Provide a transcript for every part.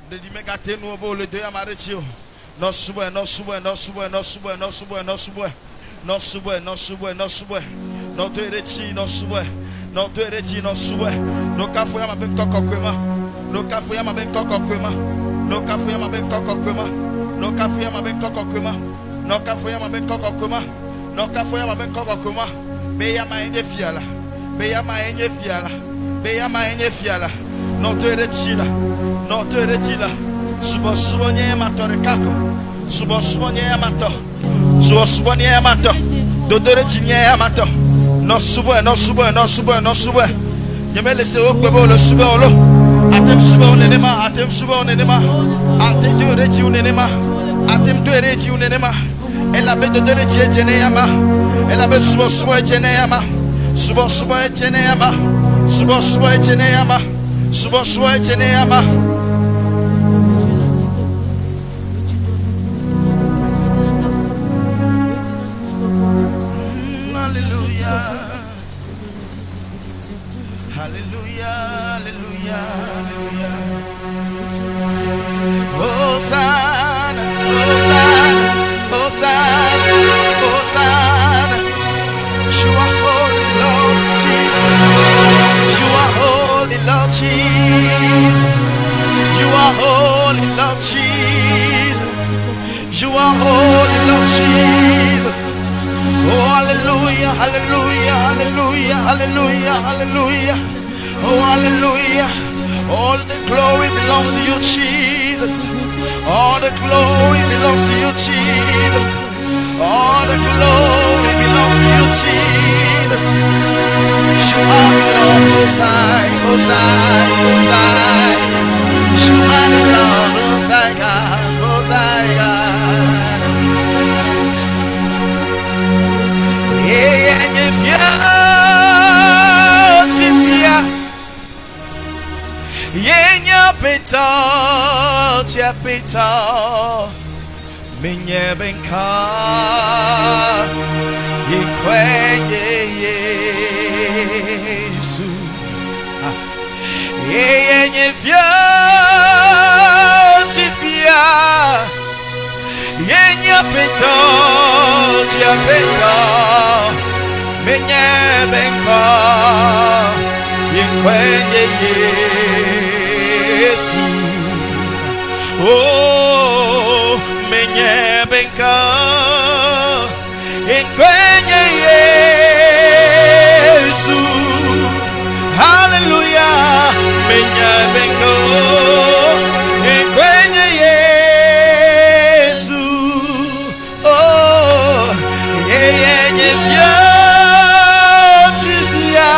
de dimegate no bo le de amarechio no subwe no subwe no subwe no subwe no subwe no subwe no subwe no subwe no subwe no to erechi no subwe no to erechi no subwe no kafu ya mabe kokokwema no kafu ya mabe kokokwema no kafu ya mabe kokokwema no kafu ya mabe kokokwema no kafu ya mabe kokokwema no kafu ya mabe kokokwema be ya ma enye fiala be ya ma enye fiala be ya ma enye fiala no to erechi la no to erechi la subo subo nye matore kako subo subo nye mato subo subo nye mato dodore chi nye mato no subo no subo no subo no subo nyeme lese okpebo le subo olo atem subo onenema atem subo onenema atem to erechi onenema atem to erechi onenema elabe dodore chi ejene yama elabe subo subo ejene yama subo subo ejene yama subo subo ejene yama subo subo ejene yama. Hosanna, Hosanna, Hosanna, Hosanna. You are holy, Lord Jesus. You are holy, Lord Jesus. You are holy, Lord Jesus. You are holy, Lord Jesus. Oh, hallelujah, hallelujah, hallelujah, hallelujah, hallelujah. Oh, hallelujah. All the glory belongs to you, Jesus. All the glory belongs to you, Jesus. All the glory belongs to you, Jesus. You are the Lord, Hosanna, Hosanna, Hosanna. You are the Lord, Hosanna, Hosanna. Yeah, if you Yenya peta, tia peta, minye benka, yekwenye Yesu. Yenya fia, tifia, yenya peta, tia peta, minye benka, yekwenye Yesu. Oh, menye benka, enkwenye Yesu. Hallelujah, menye benka, enkwenye Yesu. Oh, yenye fia, tifia,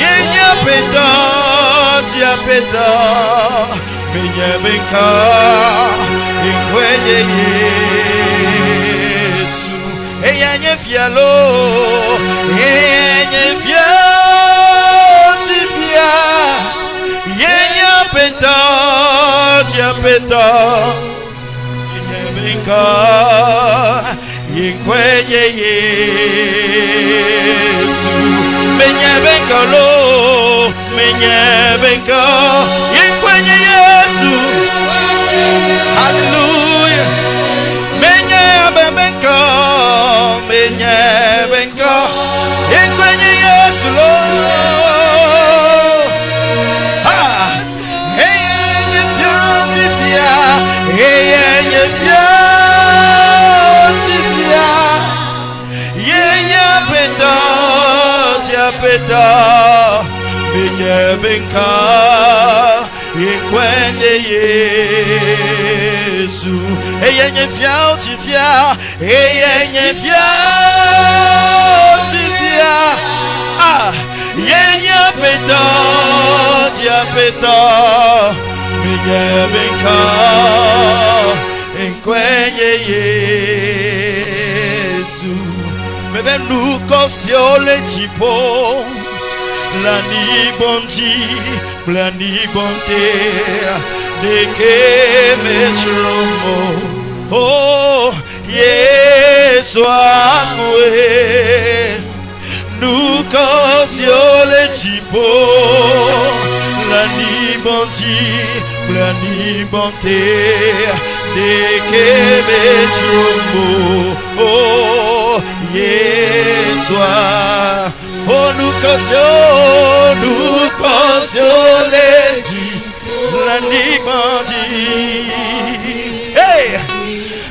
yenye peta. Tia peta, menye benka, ikwenye Yesu. Eyenye fialo, eyenye fia, tifia, yenye peta, tia peta, menye benka, ikwenye Yesu. Menye benka lo, menye benka, yekwenye Yesu. Hallelujah. Menye benka, menye benka, yekwenye Yesu lo. Ha, eyenye fiantifia, eyenye fiantifia, yenye peta, tia peta. Menye benka, yekwenye Yesu. Eyenye fia, tifia, eyenye fia, tifia. Ah, yenye peta, tia peta. Menye benka, yekwenye Yesu. Mebe nuko siole tipo. Blani bonji, blani bonte, deke metromo. Oh, Yesu akwe, nuko siole tipo. Blani bonji, plani bonté, de que me trombo, oh, Yeswa, oh, nous consoler, plani bonté, hey,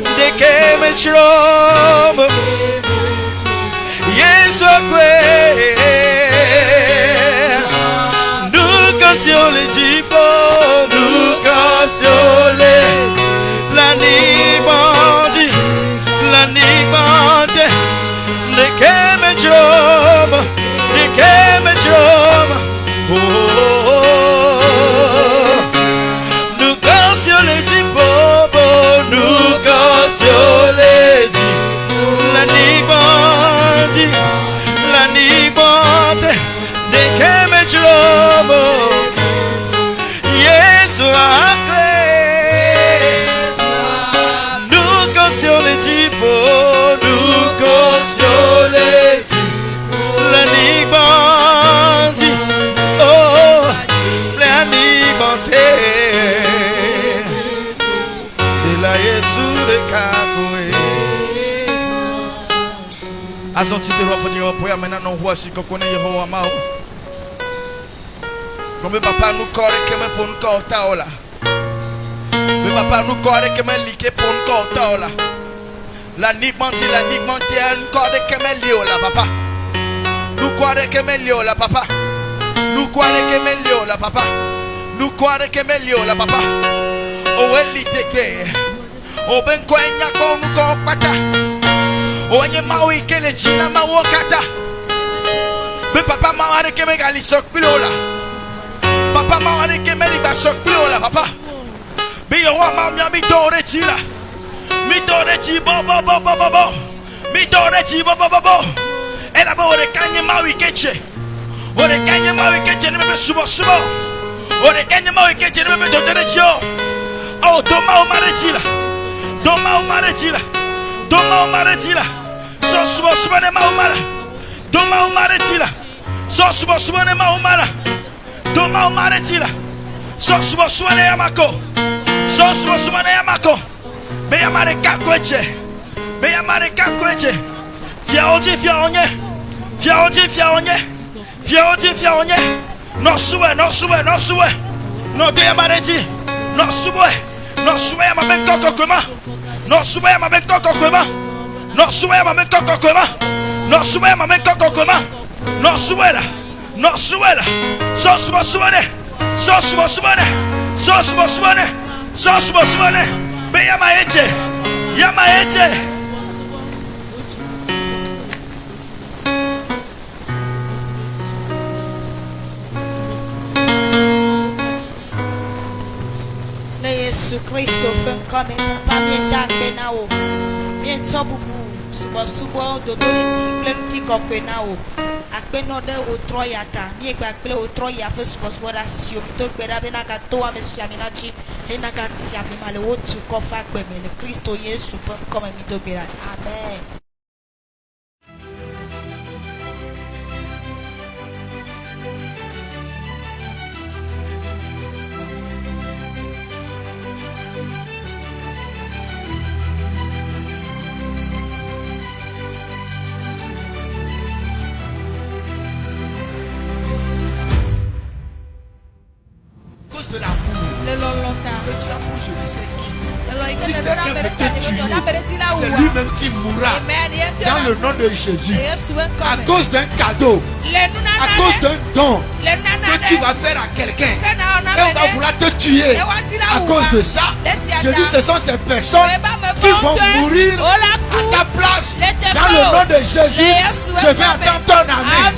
de que me trombo, Yeswa, sur les types, nous consoler la nuit bandit, de qu'aime job, oh, nous consoler les types, nous consoler la nuit bandit, de qu'aime job. Nous console les types, nous console les types, la libandie, oh, la libandie, de la Yesu de Kakoué. À son titre, on va dire, pour maintenant, on voit si qu'on connaît Yehova Mao. Comme papa nous corre que me pour nous corta là. Mais papa nous corre que me lique pour nous corta là. La nique menti nous corre que me lio là papa. Nous corre que me lio là papa. Nous corre que me lio là papa. Nous corre que me lio là papa. O eli teke. O ben kwenya ko nous corre pata. O nye maui que le china ma wokata. Mais papa ma ware que me gali sokpilo là. Papa m'a dit que me liba sokplo la papa. Bi yo ma mi dore ti la. Mi dore ti bo. Mi dore ti bo. E la bo re kanye ma wikeche. O re kanye ma wikeche ni me subo. O re kanye ma wikeche ni me dore ti o. Oh doma o mare ti la. Doma o mare ti la. So subo ne ma o mara. Doma o mare ti la. So subo ne ma o mara. Doma o maretila, so suane yamako, be yamare kakweche, fia onye, no suwe, no de yamareti, no suwe yamabe koko kwema, no suwe yamabe koko kwema, no suwe yamabe koko kwema, no suela, so suane, be yama eche. Le Yesu Kristo fengkome papa mienda benao, mien sobubu, subo dodoreti, plenty kokwenao. Akpeno de otroyata mi gbagble otroya fe subo da sio to gbeda be na ka to ame suamina ji e na ka ti ame male wotu ko fa gbeme le Kristo Yesu pe come mi do gbera. Amen. De l'amour que tu as pour je ne sais qui. Si quelqu'un veut te tuer, c'est lui-même qui mourra dans le nom de Jésus. À cause d'un cadeau, à cause d'un don que tu vas faire à quelqu'un, et on va vouloir te tuer à cause de ça. Je dis, ce sont ces personnes qui vont mourir à ta place. Dans le nom de Jésus, je vais attendre ton amen.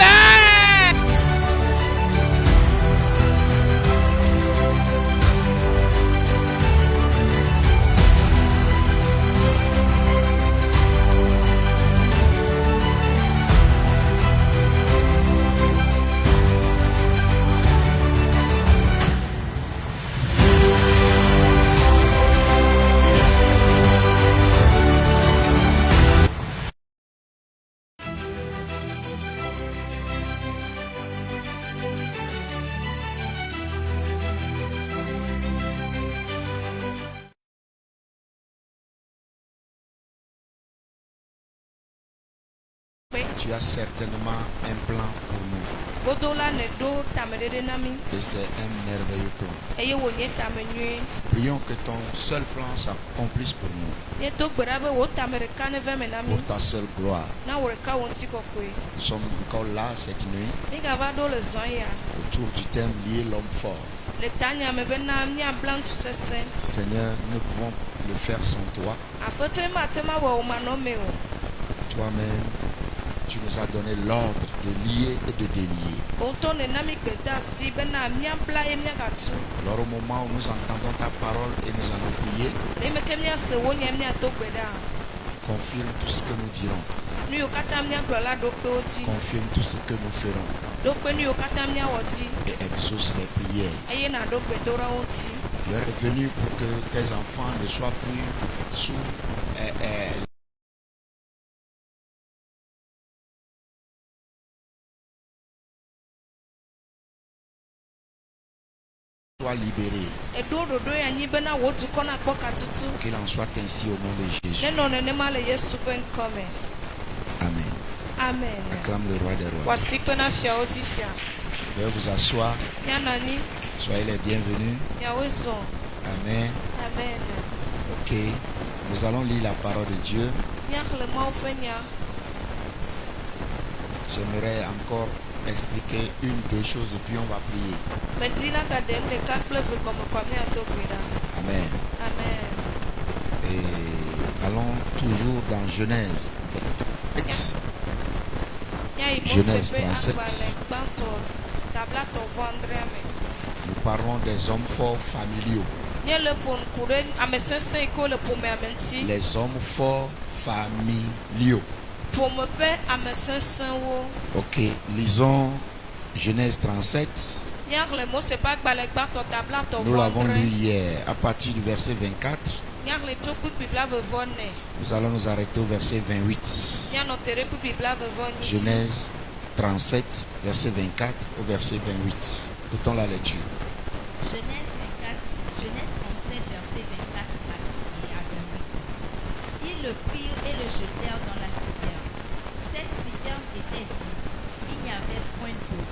tu as certainement un plan pour nous. Godola ne do tamedede nami. Et c'est un merveilleux plan. Eye wo nye tamenyue. Prions que ton seul plan s'accomplisse pour nous. Nye do gberabe wo tamereka ne veme nami. Pour ta seule gloire. Na woreka wo nti kokwe. Nous sommes encore là cette nuit. Mi gava do le zoya. Autour du thème lié l'homme fort. Le tanya me bena mi ablan tu sese. Seigneur, nous ne pouvons le faire sans toi. Afoto ma tema wo o manome o. Toi-même, tu nous as donné l'ordre de lier et de délier. Onto ne nami gbeda si bena mi abla e mi agatu. Alors au moment où nous entendons ta parole et nous allons prier, Le me ke mi ase wo nye mi ato gbeda. confirme tout ce que nous dirons. Nu yo kata mi agbola do pe oti. Confirme tout ce que nous ferons. Do pe nu yo kata mi awoti. Et exauce les prières. Eye na do gbedora oti. L'heure est venue pour que tes enfants ne soient plus sous soient libérés. E do do ya nyi bena wo tu kona kpo katutu. Qu'il en soit ainsi au nom de Jésus. Ne no ne ma le Yesu pe nkome. Amen. Amen. Acclame le roi des rois. Wasiko na fia oti fia. Veuillez vous asseoir. Ya nani? Soyez les bienvenus. Ya wezo. Amen. Amen. Ok. Nous allons lire la parole de Dieu. Ya le ma openya. J'aimerais encore expliquer une, deux choses et puis on va prier. Medina ka den de ka pleve comme kwa mi ato gbeda. Amen. Amen. Et allons toujours dans Genèse. Ya ibo Genèse sepe 37. akbale gbanto. Tabla to vendre me. Nous parlons des hommes forts familiaux. Nye le pon kure amesense ko le pome amenti. Les hommes forts familiaux. Pome pe amesense wo. Ok, lisons Genèse 37. Ya le mo se pa akbale gbanto tabla to Nous l'avons vendre. lu hier à partir du verset 24. Ya le to ku bibla ve vone. Nous allons nous arrêter au verset 28. Ya no tere ku bibla ve vone. Genèse 37, verset 24 au verset 28. Écoutons la lecture. Genèse 37, verset 24 à 28. Ils le prirent et le jetèrent dans la citerne. Cette citerne était vide. Il n'y avait point d'eau.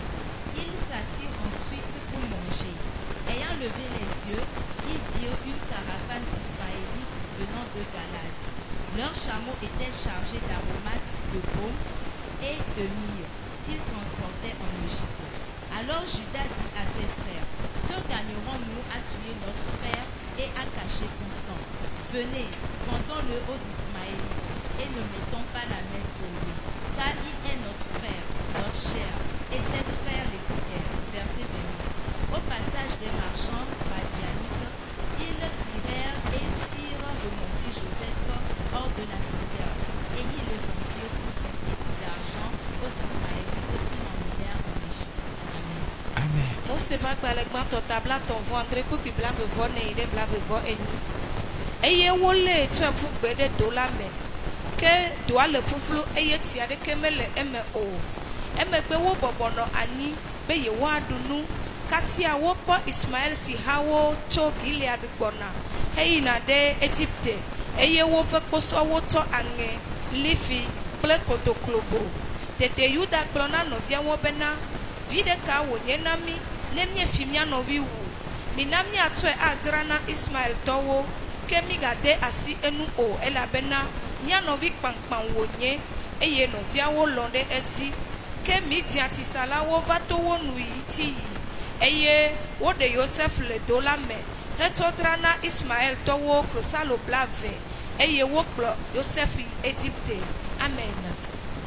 Ils s'assirent ensuite pour manger. Ayant levé les yeux, ils virent une caravane d'Ismaélites venant de Galade. Leurs chameaux étaient chargés d'aromates, de baume et de myrrhe qu'ils transportaient en Égypte. Alors Judas dit à ses frères: que gagnerons-nous à tuer notre frère et à cacher son sang? Venez, vendons-le aux Ismaélites et ne mettons pas la main sur lui, car il est notre frère, notre chair. Et ses frères l'écoutèrent. Verset 28. Au passage des marchands madianites, ils tirèrent et firent remonter Joseph hors de la citerne, et ils le vendirent pour faire d'argent aux Ismaélites qui l'emmenèrent en Égypte. Amen. Amen. Mo se pa gbale gbanto tabla to vendre ku bibla ve vone ide bla ve vo eni. Eye wo le tu epu gbede do la me. Ke do ale puplu eye ti ade ke mele eme o. Eme gbe wo bobono ani be ye wa dunu kasia wo po Ismael si hawo cho Gilead gbona. Hey na de Egypte. Eye wo pe poso wo to ange lifi ple kotoklobo. Tete Yuda klona no via wo bena vide ka wo nyenami lemye fimia no wi wu. Minami atwe adrana Ismael towo ke mi gade asi enu o elabena nya no vi pankpan wo nye eye no via wo londe eti ke mi ti atisala wo vato wo nu yiti eye wo de Joseph le dola me hetodrana Ismael towo krosalo blave eye wo klo Joseph Égypte. Amen.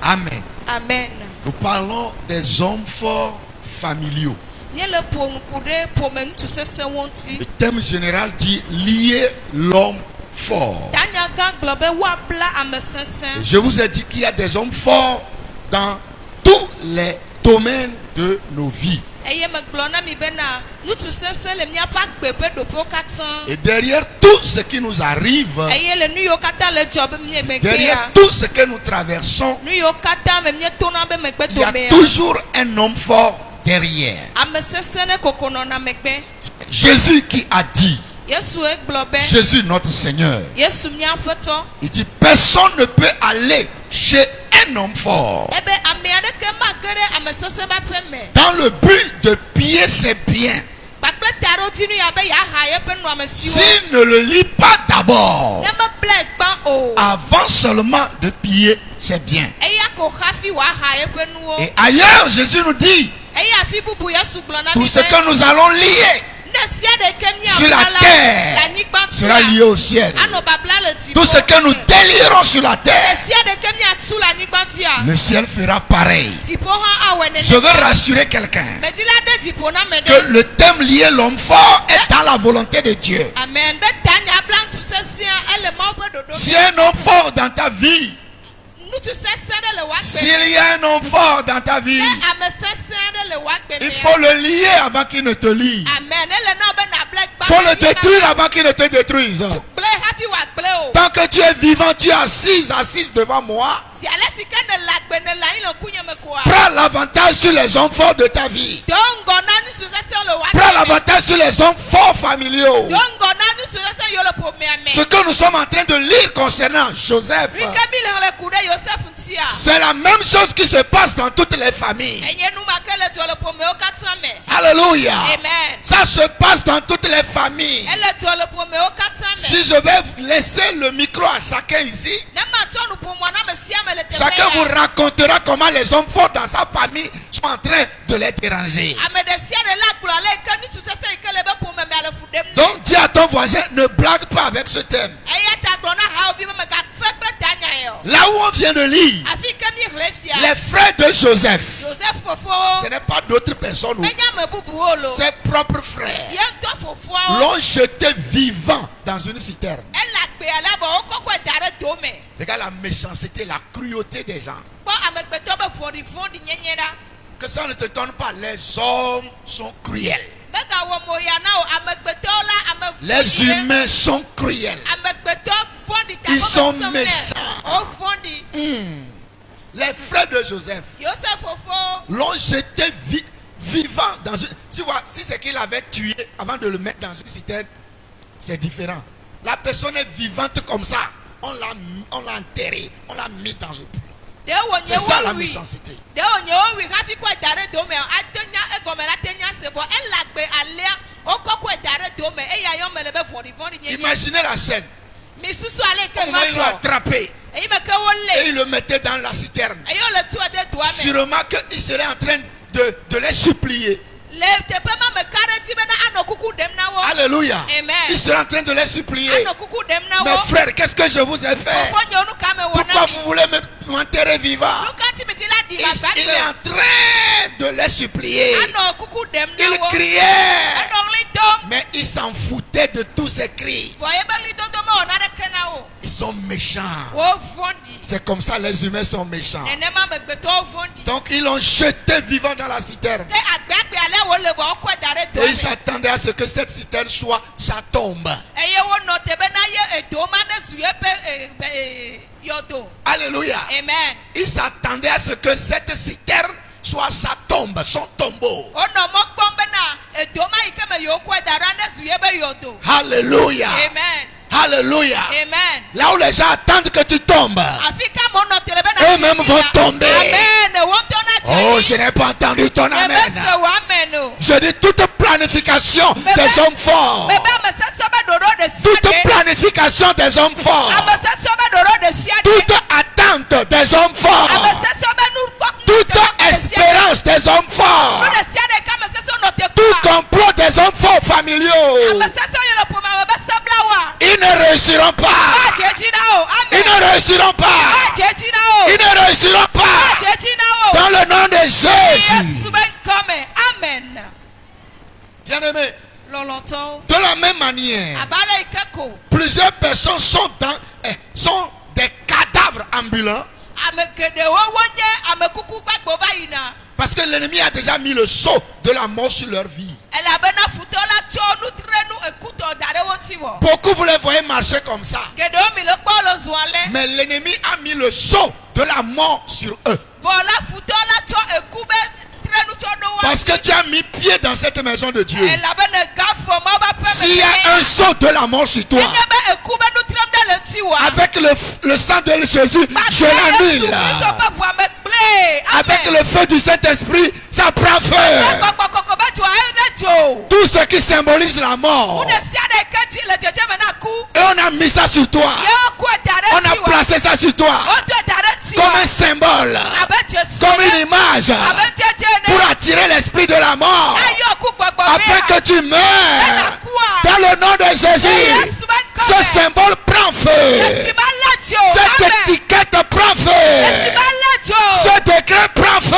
Amen. Amen. Nous parlons des hommes forts familiaux. Nye le pom kude pomem tu sese wonti. Le thème général dit lier l'homme fort. Tanya gang globe wa bla amesensen. Et je vous ai dit qu'il y a des hommes forts dans tous les domaines de nos vies. Eye me glona mi bena nu tu sese le mia pa gbebe do po katan. Et derrière tout ce qui nous arrive, Eye le nu yo kata le job mi me derrière gea. tout ce que nous traversons, Nu yo kata me mi tona be me gbe il y do a me. toujours un homme fort derrière. Amesensen ne kokono na me gbe. Jésus qui a dit, Yesu e globe. Jésus notre Seigneur, Yesu mia feto. il dit personne ne peut aller chez un homme fort. ebe ame aɖeke magere ame sesẽ ƒe aƒe me. Dans le but de piller ses biens. Kpakple taɖodinu ya be yeaha yeƒe nunɔamesiwo. S'il ne le lit pas d'abord, Ne meble gbã o. avant seulement de piller ses biens. Eya ko hafi wòaha yeƒe nuwo. Et ailleurs, Jésus nous dit, Eye afi bubu Yesu gblɔ na tout mi ce be, que nous allons lier ne sia ɖeke sur la miabla la terre le anyigba sera lié tia au ciel. anɔ babla le dziƒo. Tout ce que nous délierons sur la Ne terre, sia ɖeke miatu le anyigba tia le ciel fera pareil. dziƒo hã awɔe Je veux nenema. rassurer quelqu'un Medila de dziƒo na me que ɖe. le thème lié l'homme fort est dans la volonté de Dieu. Amen. Be tanya bla ŋutsu sesẽ ele Mawu ƒe ɖoɖo Si me. un homme fort dans ta vie, Ŋutsu sesẽ ɖe le wòa gbe s'il me. y a un homme fort dans ta vie, Ne ame sesẽ ɖe le wòa gbe il me. faut le lier avant qu'il ne te lie. Amen. Ele na be nable Il faut le détruire avant qu'il ne te détruise. Gble hafi wòagble o. Tant que tu es vivant, tu es assise devant moi. Si ale si ke ne le agbe ne le anyi le ŋkunye me koa. Prends l'avantage sur les hommes forts de ta vie. Do ŋgɔ na ŋutsu sesẽ le wòa Prends gbe me. l'avantage sur les hommes forts familiaux. Do ŋgɔ na ŋutsu sesẽ yiwo le ƒomea me. Ce que nous sommes en train de lire concernant Joseph, Ri ke mi le xlẽ ku ɖe Yosef ŋutia. c'est la même chose qui se passe dans toutes les familles. Enye nu ma ke le dzɔ le ƒomewo katã me. Alléluia. Amen. Ça se passe dans toutes les familles. Ele dzɔ le ƒomewo katã me. Si je vais laisser le micro à chacun ici, Ne matsɔ nuƒomɔa na ame sia ame le teƒe chacun vous ya. racontera comment les hommes forts dans sa famille sont en train de les déranger. Ame ɖe sia ɖe la gblɔ ale yi ke ŋutsu sesẽ yi ke le be ƒome me ale fu ɖem nɛ. Donc dis à ton voisin, ne blague pas avec ce thème. Eya ta gblɔ na hawòvi be megafe kple tanya ye o. Là où on vient de lire, Afi ke mi xlẽ fia. les frères de Joseph, Joseph fofowo. ce n'est pas d'autres personnes, Menye ame bubuwo lo. ses propres frères Ye ŋutɔ fofoawo. l'ont jeté vivant dans une citerne. Ele agbe ale be wokɔkɔe da ɖe do me. Regarde la méchanceté, la cruauté des gens. Kpɔ amegbetɔ be vɔ̃ɖivɔ̃ɖi nyenye ɖa. Que ça ne te donne pas, les hommes sont cruels. Megawɔ moya na o amegbetɔwo la ame Les vɔ̃ɖi ɖe. humains sont cruels. Amegbetɔ vɔ̃ɖi ta Ils ko sont be sɔm nɛ. méchants. O vɔ̃ɖi. Les frères de Joseph Yosef fofo. l'ont jeté vivant dans une... Tu vois, si c'est qu'il avait tué avant de le mettre dans une citerne, c'est différent. La personne est vivante comme ça. On l'a enterré, on l'a mis dans un puits. Ɖe wò nye C'est ça la wo wi. méchanceté. Ɖe wò nye wo wi hafi kɔe da ɖe do me ate nya egɔme la te nya se vɔ ele agbe alea wokɔkɔe da ɖe do me eya yɔ me le be vɔ̃ɖivɔ̃ɖi nye. Imaginez la scène. Mi susu ale ke Comment ils l'ont ma dzɔ. attrapé Eyi me ke wo et lé. ils le mettaient dans la citerne. Eyi wo le tua de doa me. Sûrement qu'il serait en train de les supplier. Le teƒe ma me ka ɖe dzi bena anɔ kuku ɖem na wo. Alléluia. Amen. Il serait en train de les supplier. Anɔ kuku ɖem na Mes wo. frères, qu'est-ce que je vous ai fait? Fofo nye wo nu ka me wɔ Pourquoi na vous mi. voulez m'enterrer vivant? Nu ka ti mi ti la ɖi ma gba Il est en gbe. train de les supplier. Anɔ kuku ɖem na Il wo. criait. Anɔ ɣli dom. Mais ils s'en foutaient de tous ces cris. Vɔ ye be ɣlidodo mewɔ naneke na wo. Ils sont méchants. Wo vɔ̃ɖi. C'est comme ça les humains sont méchants. Nenema amegbetɔwo vɔ̃ɖi. Donc ils l'ont jeté vivant dans la citerne. Ke agbagbe ale wo le vɔ wokɔe da ɖe do Et ils me. s'attendaient à ce que cette citerne soit sa tombe. Eye wonɔ te bena ye edo ma ne zu yeƒe yɔdo. Alléluia. Amen. Ils s'attendaient à ce que cette citerne soit sa tombe, son tombeau. Wonɔ mɔ kpɔm bena edo ma yi ke me yewo kɔe da ɖa ne zu yeƒe yɔdo. Alléluia. Amen. Alléluia. Amen. Là où les gens attendent que tu tombes. Afi ka mo nɔ te le bena Eux-mêmes tsi vont ya. tomber. Amen. Wo ŋutɔ na Oh, dze. je n'ai pas entendu ton Ebe amen. se wo amen o. Je dis toute planification des hommes forts. Bebe ame sesẽ be ɖoɖo ɖe sia Toute ɖe. planification des hommes forts. Ame sesẽ be ɖoɖo ɖe sia ɖe. Toute attente des hommes forts. Ame sesẽ be nu Toute espérance des hommes Nu forts. ɖe sia ɖe ke ame sesẽ nɔ te Tout kpɔa. complot des hommes forts familiaux. Ame sesẽ yi le ƒome me be sebla wa. Ils ne réussiront Ba pas. dze dzi na o. Ils Amen. ne réussiront Ba pas. dze dzi na o. Ils ne réussiront Ba pas. dze dzi na o. Dans le nom de Jésus. Yesu be ŋkɔme. Amen. Bien-aimés, Lɔlɔtɔwo. de la même manière, Abale yi ke ko. plusieurs personnes sont des cadavres ambulants Ame geɖewo wonye ame kuku gbagbo va yina. parce que l'ennemi a déjà mis le sceau de la mort sur leur vie. Elabena futɔ la tsɔ nutrenu ekutɔ da ɖe wo ŋuti wɔ. Beaucoup vous les voyez marcher comme ça. Geɖewo mi le kpɔ le zɔ ale. Mais l'ennemi a mis le sceau de la mort sur eux. Vɔ la futɔ la tsɔ eku be trenu tsɔ ɖo wa. Parce que tu as mis pied dans cette maison de Dieu. Elabena gafɔ ma ba ƒe me. S'il y a un sceau de la mort sur toi, Enye be eku be nutrenu Avec le sang de Jésus, je l'annule. Avec le feu du Saint-Esprit, ça prend feu. Tout ce qui symbolise la mort. Et on a mis ça sur toi. On a placé ça sur toi. Comme un symbole. Comme une image. Pour attirer l'esprit de la mort. Afin que tu meurs. Dans le nom de Jésus. Ce symbole prend feu. Cette étiquette prend feu. Ce décret prend feu.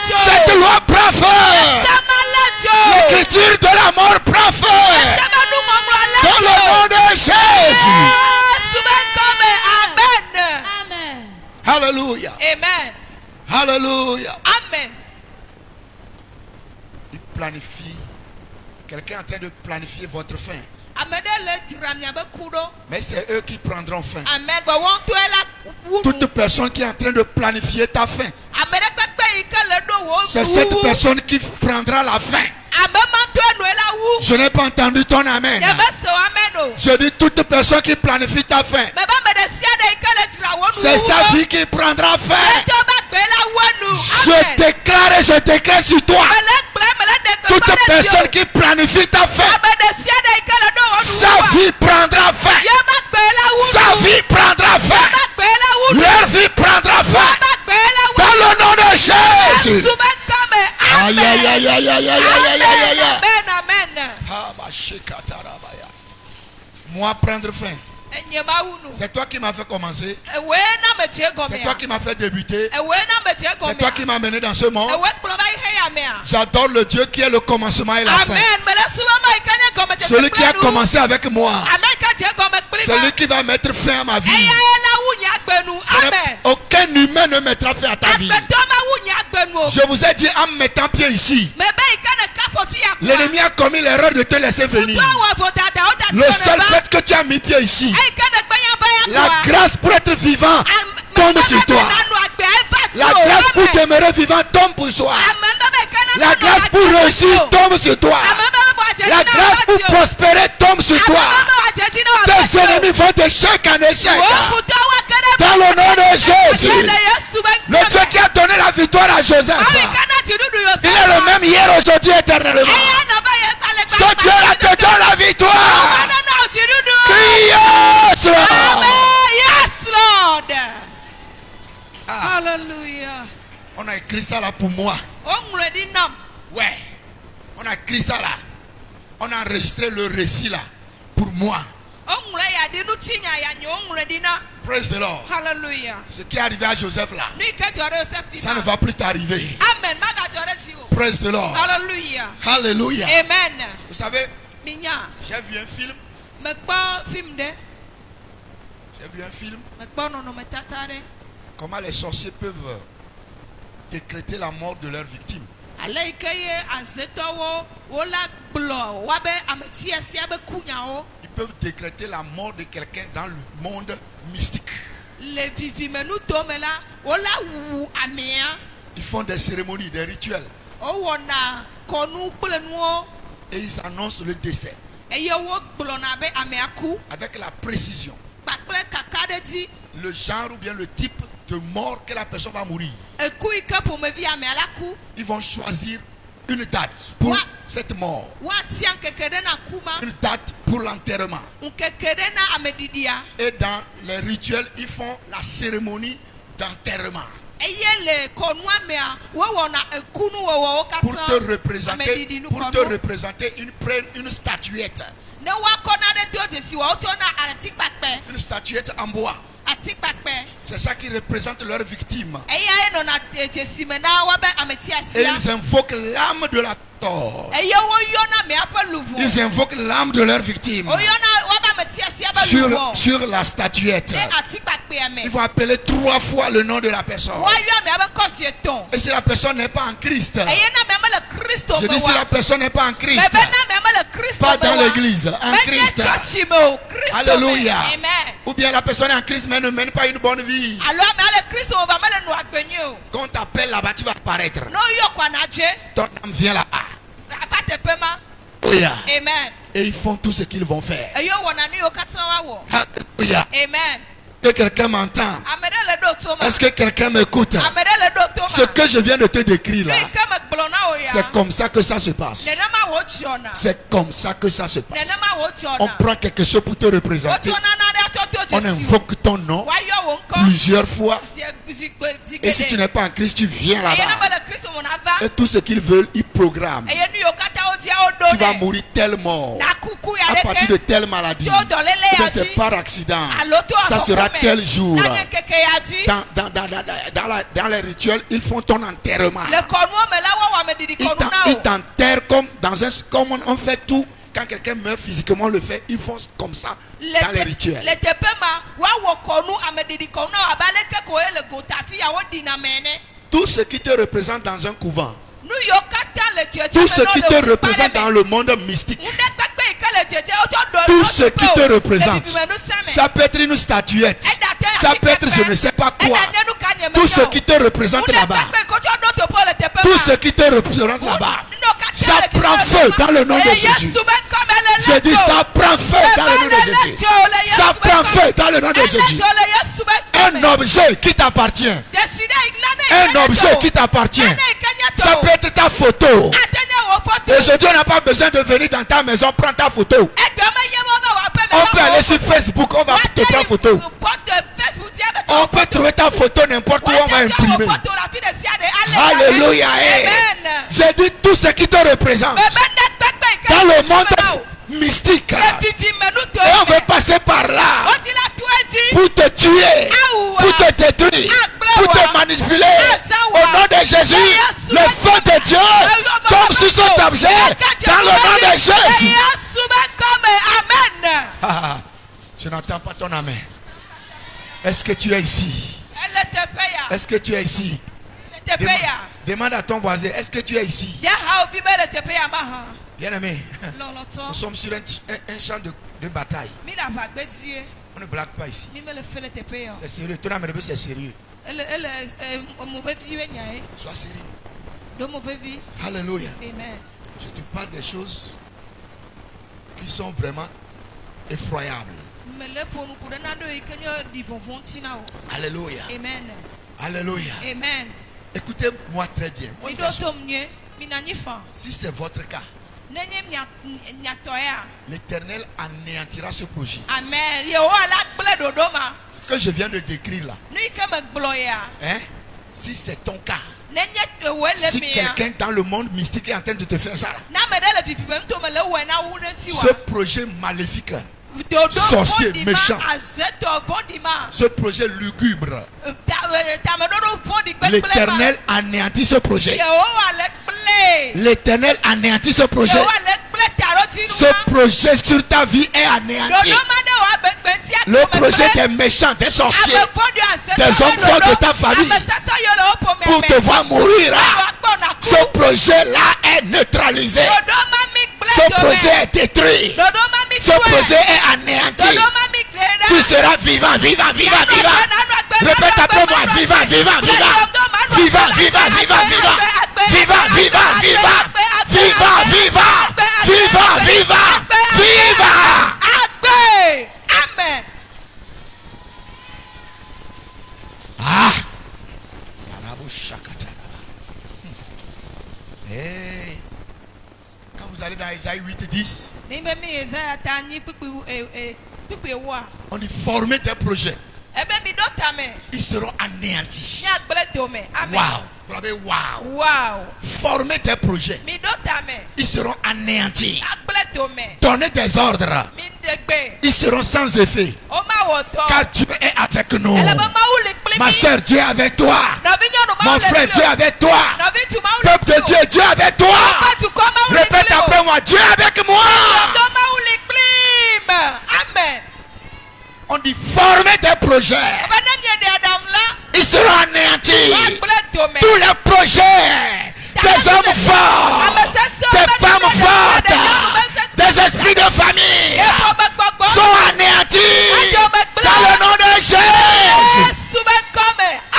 Cette loi prend feu. L'écriture de la mort prend feu. Dans le nom de Jésus. Amen. Alléluia. Amen. Alléluia. Amen. Il planifie. Quelqu'un est en train de planifier votre fin. Mais c'est eux qui prendront fin. Toute personne qui est en train de planifier ta fin, c'est cette personne qui prendra la fin. Je n'ai pas entendu ton amen. Je dis toute personne qui planifie ta fin, c'est sa vie qui prendra fin. Je déclare et je déclare sur toi. Toute personne qui planifie ta fin, sa vie prendra fin. Sa vie prendra fin. Leur vie prendra fin. Dans le nom de Jésus. Aïe aïe aïe aïe aïe aïe aïe aïe aïe. Moi prendre fin. C'est toi qui m'as fait commencer. C'est toi qui m'as fait débuter. C'est toi qui m'as mené dans ce monde. J'adore le Dieu qui est le commencement et la fin. Celui qui a commencé avec moi. Celui qui va mettre fin à ma vie. Aucun humain ne mettra fin à ta vie. Je vous ai dit en mettant pied ici. L'ennemi a commis l'erreur de te laisser venir. Le seul fait que tu as mis pied ici, la grâce pour être vivant tombe sur toi. La grâce pour demeurer vivant tombe pour toi. La grâce pour réussir tombe sur toi. La grâce pour prospérer tombe sur toi. Tes ennemis vont de chèque en échec. Dans le nom de Jésus. Le Dieu qui a donné la victoire à Joseph, il est le même hier, aujourd'hui, éternellement. Ce Dieu-là te donne la victoire. Yes, Lord. Yes, Lord. Ah, Hallelujah. on a écrit ça là pour moi. Ouais. On a écrit ça là. On a enregistré le récit là pour moi. Praise the Lord. Hallelujah. Ce qui est arrivé à Joseph là, ça ne va plus t'arriver. Amen. Praise the Lord. Hallelujah. Hallelujah. Amen. Vous savez, Minya. j'ai vu un film. J'ai vu un film. Comment les sorciers peuvent décréter la mort de leurs victimes. Ils peuvent décréter la mort de quelqu'un dans le monde mystique. Ils font des cérémonies, des rituels. Et ils annoncent le décès. Avec la précision. Le genre ou bien le type de mort que la personne va mourir. Ils vont choisir une date pour cette mort. Une date pour l'enterrement. Et dans les rituels, ils font la cérémonie d'enterrement. Pour te représenter, ils prennent une statuette. Une statuette en bois. C'est ça qui représente leurs victimes. Et ils invoquent l'âme de la torre. Ils invoquent l'âme de leurs victimes sur la statuette. Ils vont appeler 3 fois le nom de la personne. Et si la personne n'est pas en Christ, je dis si la personne n'est pas en Christ, pas dans l'église, en Christ. Alléluia. Ou bien la personne est en Christ mais ne mène pas une bonne vie. Quand on t'appelle là-bas, tu vas apparaître. Ton âme vient là-bas. Alléluia. Amen. Et ils font tout ce qu'ils vont faire. Eyo wona ni okatwa wo. Alléluia. Amen. Que quelqu'un m'entend. Amede le do to ma. Est-ce que quelqu'un m'écoute? Amede le do to ma. Ce que je viens de te décrire là, Ni kama gblona o ya. c'est comme ça que ça se passe. Nena ma wo chiona. C'est comme ça que ça se passe. Nena ma wo chiona. On prend quelque chose pour te représenter. Otiona na de atoto On Jésus. invoque ton nom Wa yo wo nko. plusieurs fois. Et Et si tu n'es pas en Christ, tu viens Eye na là-bas. ba le Christ mo na va. Et tout ce qu'ils veulent, ils programment. Eye nu yo kata o dia o do. Tu vas mourir tel mort. Na kuku ya À partir de leke. telle maladie. Tí ó dọ̀lé lé Mais ya c'est jí. par accident. Aloto Ça akoko sera me. tel jour. Nanye keke ya jí. Dans les rituels, ils font ton enterrement. Le konu me la wa me didi konu na Ils o. t'enterrent comme on fait tout. Quand quelqu'un meurt physiquement, on le fait. Ils font comme ça dans les rituels. Le tepe ma wa wo konu ame didi konu na abale ke ko ele go tafi ya wo di na mene. Tout ce qui te représente dans un couvent, Nu yo kata le tete. tout ce qui te représente dans le monde mystique, tout ce qui te représente, ça peut être une statuette, ça peut être je ne sais pas quoi. Tout ce qui te représente là-bas, tout ce qui te représente là-bas, ça prend feu dans le nom de Jésus. J'ai dit ça prend feu dans le nom de Jésus. Ça prend feu dans le nom de Jésus. Un objet qui t'appartient, un objet qui t'appartient, ça peut être ta photo. Aujourd'hui, on n'a pas besoin de venir dans ta maison prendre ta photo. On peut aller sur Facebook, on va te prendre photo. On peut trouver ta photo n'importe où, on va imprimer. Alléluia. J'ai dit tout ce qui te représente dans le monde mystique. Et on veut passer par là pour te tuer, pour te détruire, pour te manipuler. Au nom de Jésus, le feu de Dieu tombe sur cet objet dans le nom de Jésus. Je n'entends pas ton amen. Est-ce que tu es ici? Est-ce que tu es ici? Demande à ton voisin, est-ce que tu es ici? Bien-aimé, nous sommes sur un champ de bataille. On ne blague pas ici. C'est sérieux. Ton amen, c'est sérieux. Sois sérieux. Alléluia. Je te parle des choses qui sont vraiment effroyables. Alléluia. Amen. Alléluia. Amen. Écoutez-moi très bien. Moi, je vous assure, si c'est votre cas, l'Éternel anéantira ce projet. Amen. Ce que je viens de décrire là, hein, si c'est ton cas, si quelqu'un dans le monde mystique est en train de te faire ça là, ce projet maléfique là, sorcier, méchant, ce projet lugubre, l'Éternel anéantit ce projet. L'Éternel anéantit ce projet. Ce projet sur ta vie est anéanti. Le projet des méchants, des sorciers, des hommes forts de ta famille pour te voir mourir. Ce projet-là est neutralisé. Ce projet est détruit. Ce projet est anéanti. Tu seras vivant, vivant, vivant, vivant. Répète après moi, vivant, vivant, vivant. Vivant, vivant, vivant, vivant. Vivant, vivant, vivant. Vivant, vivant. Vivant, vivant. Vivant. Amen. Ah. Hey. Quand vous allez dans Isaïe 8:10, on dit former des projets. Ils seront anéantis. Waouh. Wow. Former des projets. Ils seront anéantis. Donner des ordres. Ils seront sans effet. Car Dieu est avec nous. Ma soeur, Dieu est avec toi. Mon frère, Dieu est avec toi. Peuple de Dieu, Dieu est avec toi. Répète après moi, Dieu est avec moi. Amen. On dit former des projets. Ils seront anéantis. Tous les projets des hommes forts, des femmes fortes, des esprits de famille sont anéantis dans le nom de Jésus.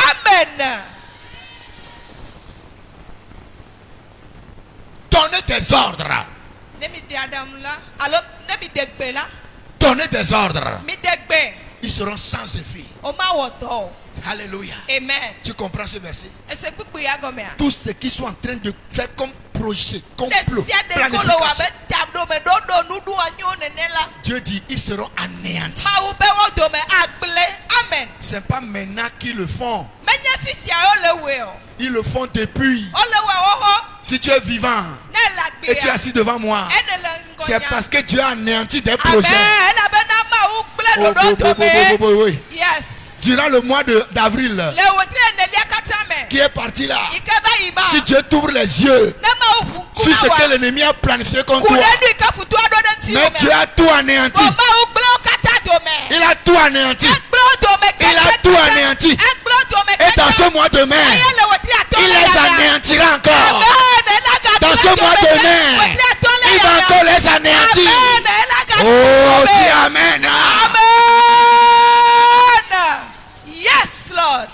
Amen. Donnez des ordres. donner des ordres, mi degbe ils seront sans effet. o ma woto. Alléluia. Amen. Tu comprends ce verset? Ese pipi ya gomea. Tous ceux qui sont en train de faire comme projet, complot, Desia de kolo wa be planification, dabdo me dodo nudu anyo nenela. Dieu dit ils seront anéantis. Ma ube wo do me agle. Amen. Ce n'est pas maintenant qu'ils le font. Menye fisia o le we o. Ils le font depuis. O le we o ho. Si tu es vivant Ne la gbe. et tu es assis devant moi, Ene le c'est ngonya. parce que Dieu a anéanti des Amen. projets. La be na ma u gle Oh, dodo oh, do me. oh, oh, oh. Yes. Durant le mois d'avril Le wotri enelia katame. qui est parti là, Ike ba iba. si Dieu t'ouvre les yeux Ne ma u ku sur ce na que wa. l'ennemi a planifié contre Ku toi, ne du ka futu ado de ti. mais Dieu a tout anéanti. O ma u gle o kata do me. Il a tout anéanti. Il a tout anéanti. Et dans ce mois de mai, il les anéantira encore. Dans ce mois de mai, il va encore les anéantir. Oh, dis Amen. Amen. Yes, Lord.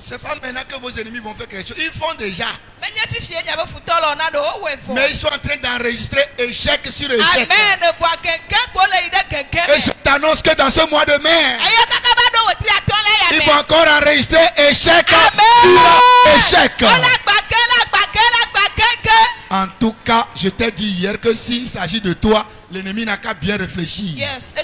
C'est pas maintenant que vos ennemis vont faire quelque chose. Ils font déjà. Mais Mais ils sont en train d'enregistrer échec sur échec. Amen. Et je t'annonce que dans ce mois de mai, ils vont encore enregistrer échec sur échec. En tout cas, je t'ai dit hier que s'il s'agit de toi, l'ennemi n'a qu'à bien réfléchir. Yes.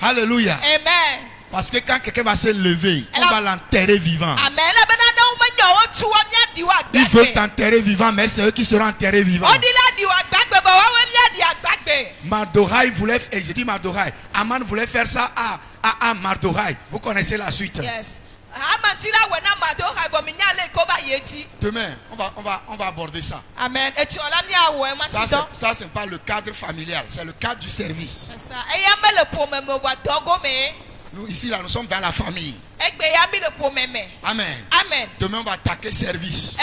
Alléluia. Amen. Parce que quand quelqu'un va se lever, on va l'enterrer vivant. Amen. Ils veulent t'enterrer vivant, mais c'est eux qui seront enterrés vivants. Mardoraï voulait, et je dis Mardoraï, Aman voulait faire ça à Mardoraï. Vous connaissez la suite. Yes. Demain, on va aborder ça. Amen. Ça, c'est pas le cadre familial, c'est le cadre du service. Nous, ici, là, nous sommes dans la famille. Amen. Amen. Demain, on va attaquer service.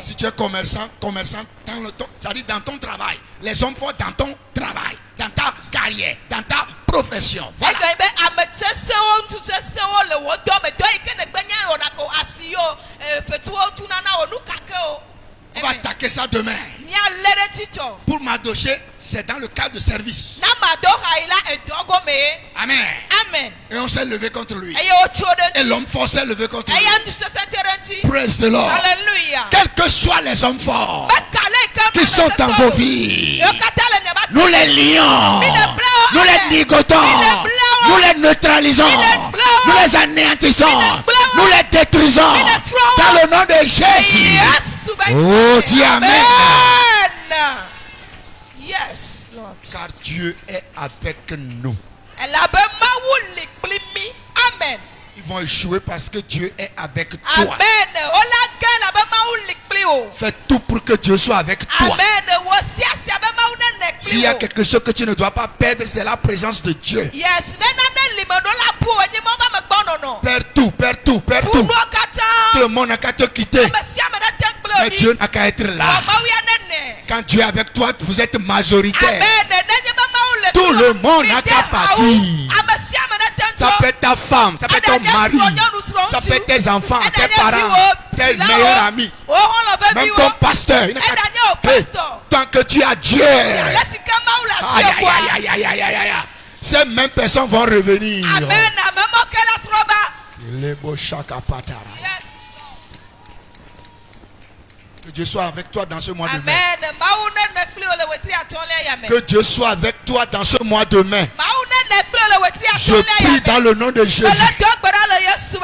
Si tu es commerçant, c'est-à-dire dans ton travail. Les hommes font dans ton travail, dans ta carrière, dans ta profession. Voilà. On va attaquer ça demain. Pour Madoché, c'est dans le cadre de service. Amen. Amen. Et on s'est levé contre lui. Et l'homme fort s'est levé contre lui. Praise the Lord. Hallelujah. Quels que soient les hommes forts qui sont dans vos vies, nous les lions, nous les négotons, nous les neutralisons, nous les anéantissons, nous les détruisons dans le nom de Jésus. Oh, dis Amen. Yes, Lord. Car Dieu est avec nous. Amen. Ils vont échouer parce que Dieu est avec toi. Amen. Fais tout pour que Dieu soit avec toi. Amen. S'il y a quelque chose que tu ne dois pas perdre, c'est la présence de Dieu. Yes. Perds tout, perds tout, perds tout. Tout le monde n'a qu'à te quitter. Mais Dieu n'a qu'à être là. Quand Dieu est avec toi, vous êtes majoritaire. Tout le monde n'a qu'à partir. Ça peut être ta femme, ça peut être ton mari, ça peut être tes enfants, tes parents, tes meilleurs amis, même ton pasteur. Hey, tant que tu as Dieu, aïe, aïe, aïe, aïe, aïe, aïe, aïe. Ces mêmes personnes vont revenir. Amen. Les beaux chaka patara. Que Dieu soit avec toi dans ce mois de mai. Que Dieu soit avec toi dans ce mois de mai. Je prie dans le nom de Jésus.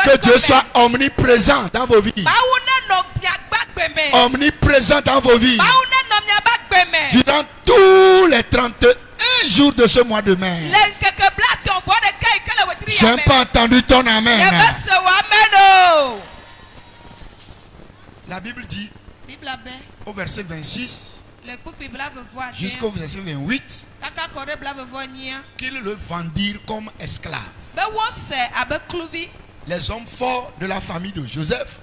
Que Dieu soit omniprésent dans vos vies. Omniprésent dans vos vies. Durant tous les 31 jours de ce mois de mai. Je n'ai pas entendu ton amen. La Bible dit au verset 26 jusqu'au verset 28 qu'ils le vendirent comme esclave. Les hommes forts de la famille de Joseph,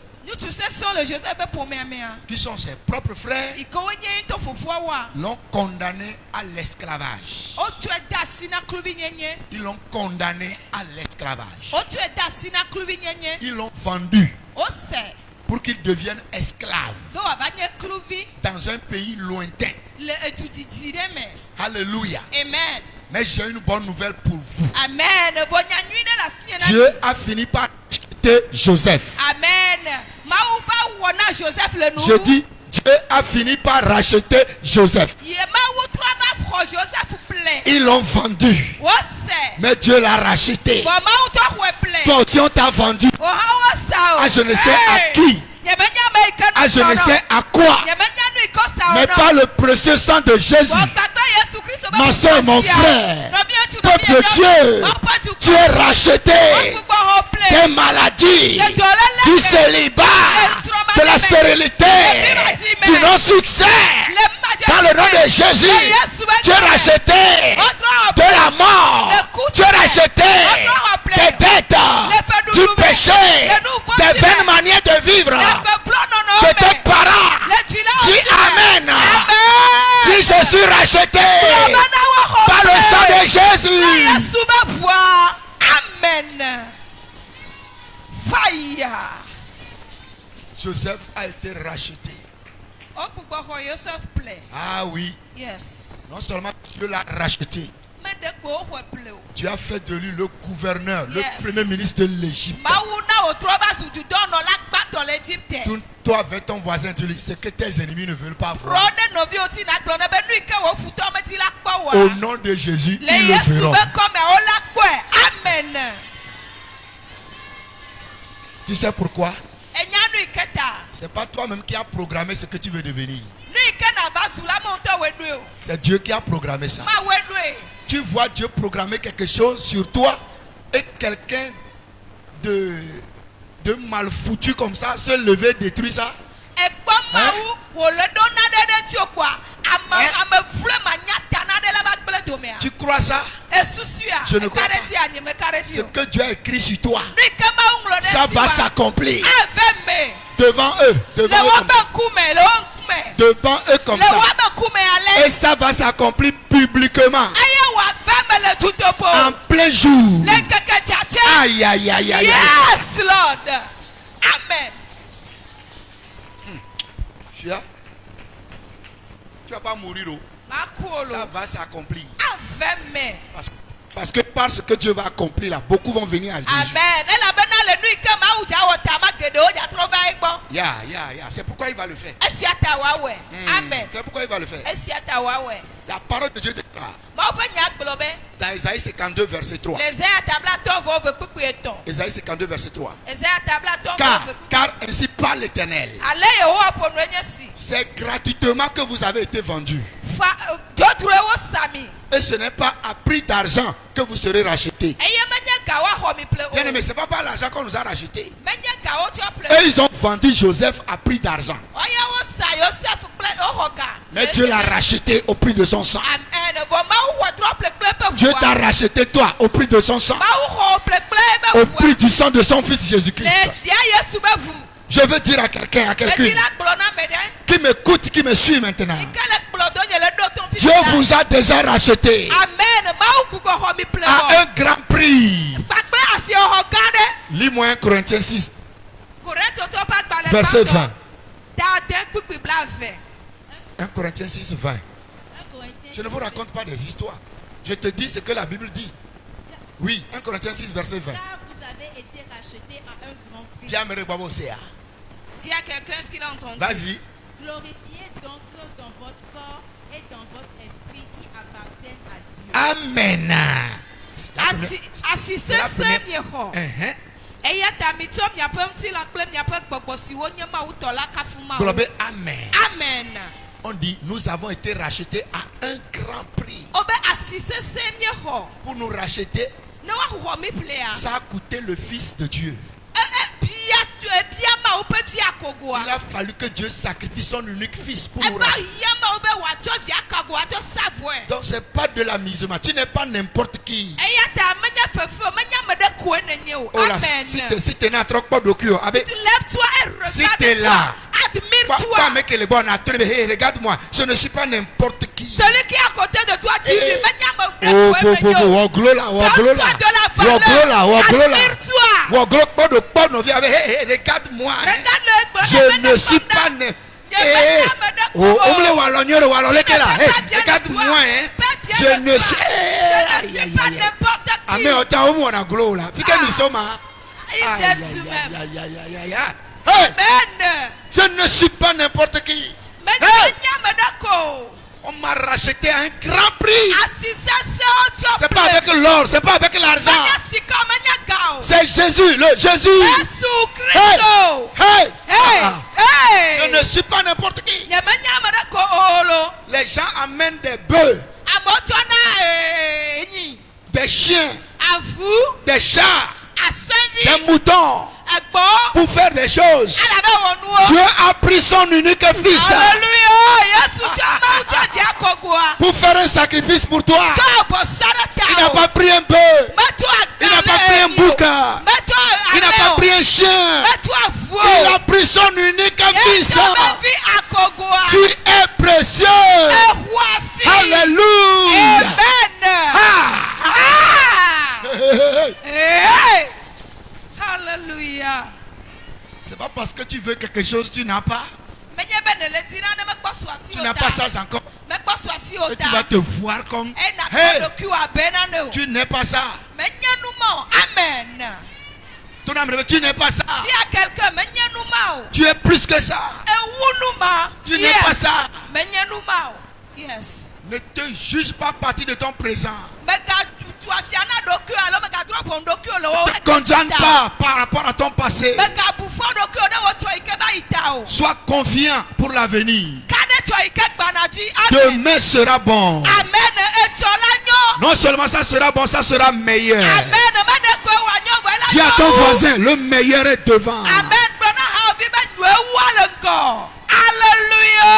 qui sont ses propres frères, l'ont condamné à l'esclavage. Ils l'ont condamné à l'esclavage. Ils l'ont vendu pour qu'ils deviennent esclaves be wòava kluvi dans un pays lointain. le edudidi ɖe me. Alléluia. Amen. Mais j'ai une bonne nouvelle pour vous. Amen. Vɔ nyanyui ɖe le asi nye na Dieu mi. a fini par acheter Joseph. Amen. Mawu va wɔ na Joseph le nu. Je dis, Dieu a fini par racheter Joseph. Ye Mawu trɔ va xɔ Joseph ple. Ils l'ont vendu, Wose. mais Dieu l'a racheté. Vɔ Mawu trɔ xɔe ple. Toi aussi, on t'a vendu. O hã wosa o. Ah, je ne sais à qui. Nye me nya me yi ke nu Ah, je ne sɔ sais nɔ. à quoi. Nye me nya nu yi ke sa o Mais nɔ. par le précieux sang de Jésus. Vɔ gbàgbọ́ Yesu Kristo be Ma ƒe soeur, mon asia. frère, Nɔvi ŋutsu, peuple nɔvi de Dieu, Mawu ƒe dukɔ. tu es racheté Gbogbo xɔ ple. des maladies, du célibat, de la stérilité, du non-succès. Dans le nom de Jésus, tu es racheté de la mort. Tu es racheté des dettes, du péché, des vaines manières de vivre de tes parents. Dis Amen. Dis je suis racheté par le sang de Jésus. Yesu be ʋua. Amen. Fire. Joseph a été racheté. O gbugbɔ xɔ Joseph ple. Ah oui, Yes. non seulement Dieu l'a racheté, Me ɖe kpo o xɔe ple o. Dieu a fait de lui le gouverneur, le Yes. premier ministre de l'Égypte. Mawu na wòtrɔ va zu dudɔnɔla gbãtɔ le Egypte. Tout- Toi avec ton voisin, tu dis ce que tes ennemis ne veulent pas Trɔ voir. ɖe nɔviwo ti na gblɔ ne be nu yi ke wò futɔ meti la kpɔ Au wa. nom de Jésus, Le ils le Yesu verront. be kɔmea wo la kpɔe. Amen. Tu sais pourquoi? Enya nu yi ke ta. C'est pas toi-même qui as programmé ce que tu veux devenir. Nu yi ke na va zu la me ŋutɔ woe ɖoe o. C'est Dieu qui a programmé ça. Ma woe ɖoe. Tu vois Dieu programmer quelque chose sur toi et quelqu'un de mal foutu comme ça se lever, détruire ça. Ekpɔ Mawu wòle ɖo na ɖe ɖe tio kpoa ame vle ma nya ta na ɖe la va gblẽ domea. Tu crois ça? Esusua. Je ne crois Eka ɖe pas. ti anyi me ka ɖe ti Ce o. que Dieu a écrit sur toi, Nu yi ke Mawu ŋlɔ ɖe ça ti va wa. s'accomplir Ave me. devant eux. Le Devant eux woƒe comme ça. ŋkume, le wo ŋkume. Devant eux comme Le ça. woƒe ŋkume Et ale. ça va s'accomplir publiquement. Eye wòave me le dutoƒo. En plein jour. Le ŋkeke tsatse. Aïe, aïe, aïe, aïe, aïe. Yes, Lord. Amen. Tu vas pas mourir. Oh. Ma ku o Ça lo. va s'accomplir. Ave me. Parce que parce que Dieu va accomplir là, beaucoup vont venir à Jésus. Amen. Elabena le nu yi ke Mawu dza wɔ ta ma geɖewo dza trɔ va egbɔ. Ya. C'est pourquoi il va le faire. Esia ta woawɔe. Amen. C'est pourquoi il va le faire. Esia ta woawɔe. La parole de Dieu déclare Mawu ƒe nya gblɔ be dans Isaïe 52, verset 3. le Ezaya tablatɔ vɔ eve kpukpui etɔ̃. Isaïe 52, verset 3. Ezaya tablatɔ vɔ Car, eve kpukpui. car ainsi parle l'Éternel. Ale Yehowa ƒo nu enye si. C'est gratuitement que vous avez été vendus. Dodroe wo sami. Et ce n'est pas à prix d'argent que vous serez rachetés. Eye menye ga woaxɔ mi ple o. Bien aimé, ce n'est pas par l'argent qu'on nous a rachetés. Menye ga wo tsɔ ple. Et ils ont vendu Joseph à prix d'argent. Oye wo sa Yosef kple woxɔ ga. Mais Dieu l'a racheté au prix de son sang. Amen. Vɔ Mawu xɔ trɔ ple kple eƒe Dieu ʋua. t'a racheté toi au prix de son sang. Mawu xɔ wo ple kple Au eƒe prix ʋua. du sang de son fils Le Jésus-Christ. via Yesu be ʋu. Je veux dire à quelqu'un, à Eti quelqu'une la gblɔ na ame ɖe. qui m'écoute, qui me suit maintenant. Yi ke le kplɔ do nye le ɖo tɔn fi Dieu la. vous a déjà racheté Amen. Mawu gbugbɔ xɔ mi ple à wɔ. un grand prix. Kpakple asiwɔxɔ gã ɖe. Lis-moi 1 Corinthiens 6, Korintotɔ ƒe agbalẽ verset gbãtɔ. 20. Ta ade kpukpui blaeve. 1 Corinthiens 6, 20. 1 Corinthiens Je ne vous raconte pas des histoires. Je te dis ce que la Bible dit. Oui, 1 Corinthiens 6, verset 20. Car vous avez été rachetés à un grand prix. Viens me regarder au CA. Dis à quelqu'un ce qu'il a entendu. Vas-y. Glorifiez donc dans votre corps et dans votre esprit qui appartiennent à Dieu. Amen. Asi C'est la sesẽ première- miexɔ. Uh-huh. Eya ta mitsɔ miaƒe ŋutilã kple miaƒe gbɔgbɔ siwo nye Mawutɔ la kafu Mawu. Globé, Amen. Amen. On dit, nous avons été rachetés à un grand prix. Wobe asi sesẽ miexɔ. Pour nous racheter, Ne woaxɔ mi ƒlea. ça a coûté le Fils de Dieu. Bia Mawu ƒe vi akogoa. Il a fallu que Dieu sacrifie son unique Fils pour nous Eva racheter. ya Mawu be wòatsɔ vi akago atsɔ sa vɔe. Donc c'est pas de l'amusement. Tu n'es pas n'importe qui. Eya ta menye fefe o, menye ame ɖe koe nenye o. Oh là, Amen. si tu n'es à trop pas de cul, Tu lèves-toi et Si t'es regarde-toi. là, Admire Admire-toi. mec, les bonnes attendez, hey, regarde-moi, je ne suis pas n'importe qui. Celui qui est à côté de toi, dis-lui. Eh. Menya me Oh, woglo là, Donne-toi de la valeur. Admire-toi. woglo, pas de pas, non, viens, hey, regarde-moi. Hein. Regarde-le. Je ne suis pas n'importe qui. Oh, on me wallonne, regarde-moi, hein. Je ne suis pas n'importe qui. Ah, mais autant on a glo là. Puis que nous sommes à. Il t'aime tout même. Hey, Amen. je ne suis pas n'importe qui. Mais Hey. Menya me dako. On m'a racheté à un grand prix. Assistant, C'est pas avec l'or, c'est pas avec l'argent. C'est Jésus, le Jésus. Jésus Christ. Hey, Hey, Ah, je hey. ne suis pas n'importe qui. Menya me dako olo. Les gens amènent des bœufs, Amotona ni. des chiens, À vous, des chats, à Saint-Vie, des moutons à Bon, pour faire des choses. à la Béonou. Dieu a pris son unique fils Alléluia. Yesu chama uchaji akogwa. pour faire un sacrifice pour toi. Tobo sarata. Il n'a pas pris un bœuf, Metu il n'a pas pris un bouc, Metu il n'a pas pris un chien. Metu afuo. Il a pris son unique fils. Yesu mevi akogwa. Tu es précieux. Ehuasi. Alléluia. Amen. Ah. Ah. Hey. Hallelujah. C'est pas parce que tu veux quelque chose, tu n'as pas. Menye benele tina ne mekpo swasi Tu n'as pas ça encore. Mekpo swasi Et tu vas ota. te voir comme. E na Hey, kodo kiwa benane o. tu n'es pas ça. Menye numa o. Amen. Ton âme, tu n'es pas ça. Si à quelqu'un menye numa o. Tu es plus que ça. Ewu numa. Tu n'es pas ça. Menye numa o. Yes. Ne te juge pas partie de ton présent. Meka tu afiana doku alo meka drop on doku lo. Ne te condamne pas par rapport à ton passé. Meka bufo doku ne wo to ikeba ita o. Sois confiant pour l'avenir. Kade to ikegba na ti. Amen. Demain sera bon. Amen. Etola nyo. Non seulement ça sera bon, ça sera meilleur. Amen. Mene ko wa nyo gbe la. Dis à ton voisin, le meilleur est devant. Amen. Brother, how be ben we walengo. Hallelujah.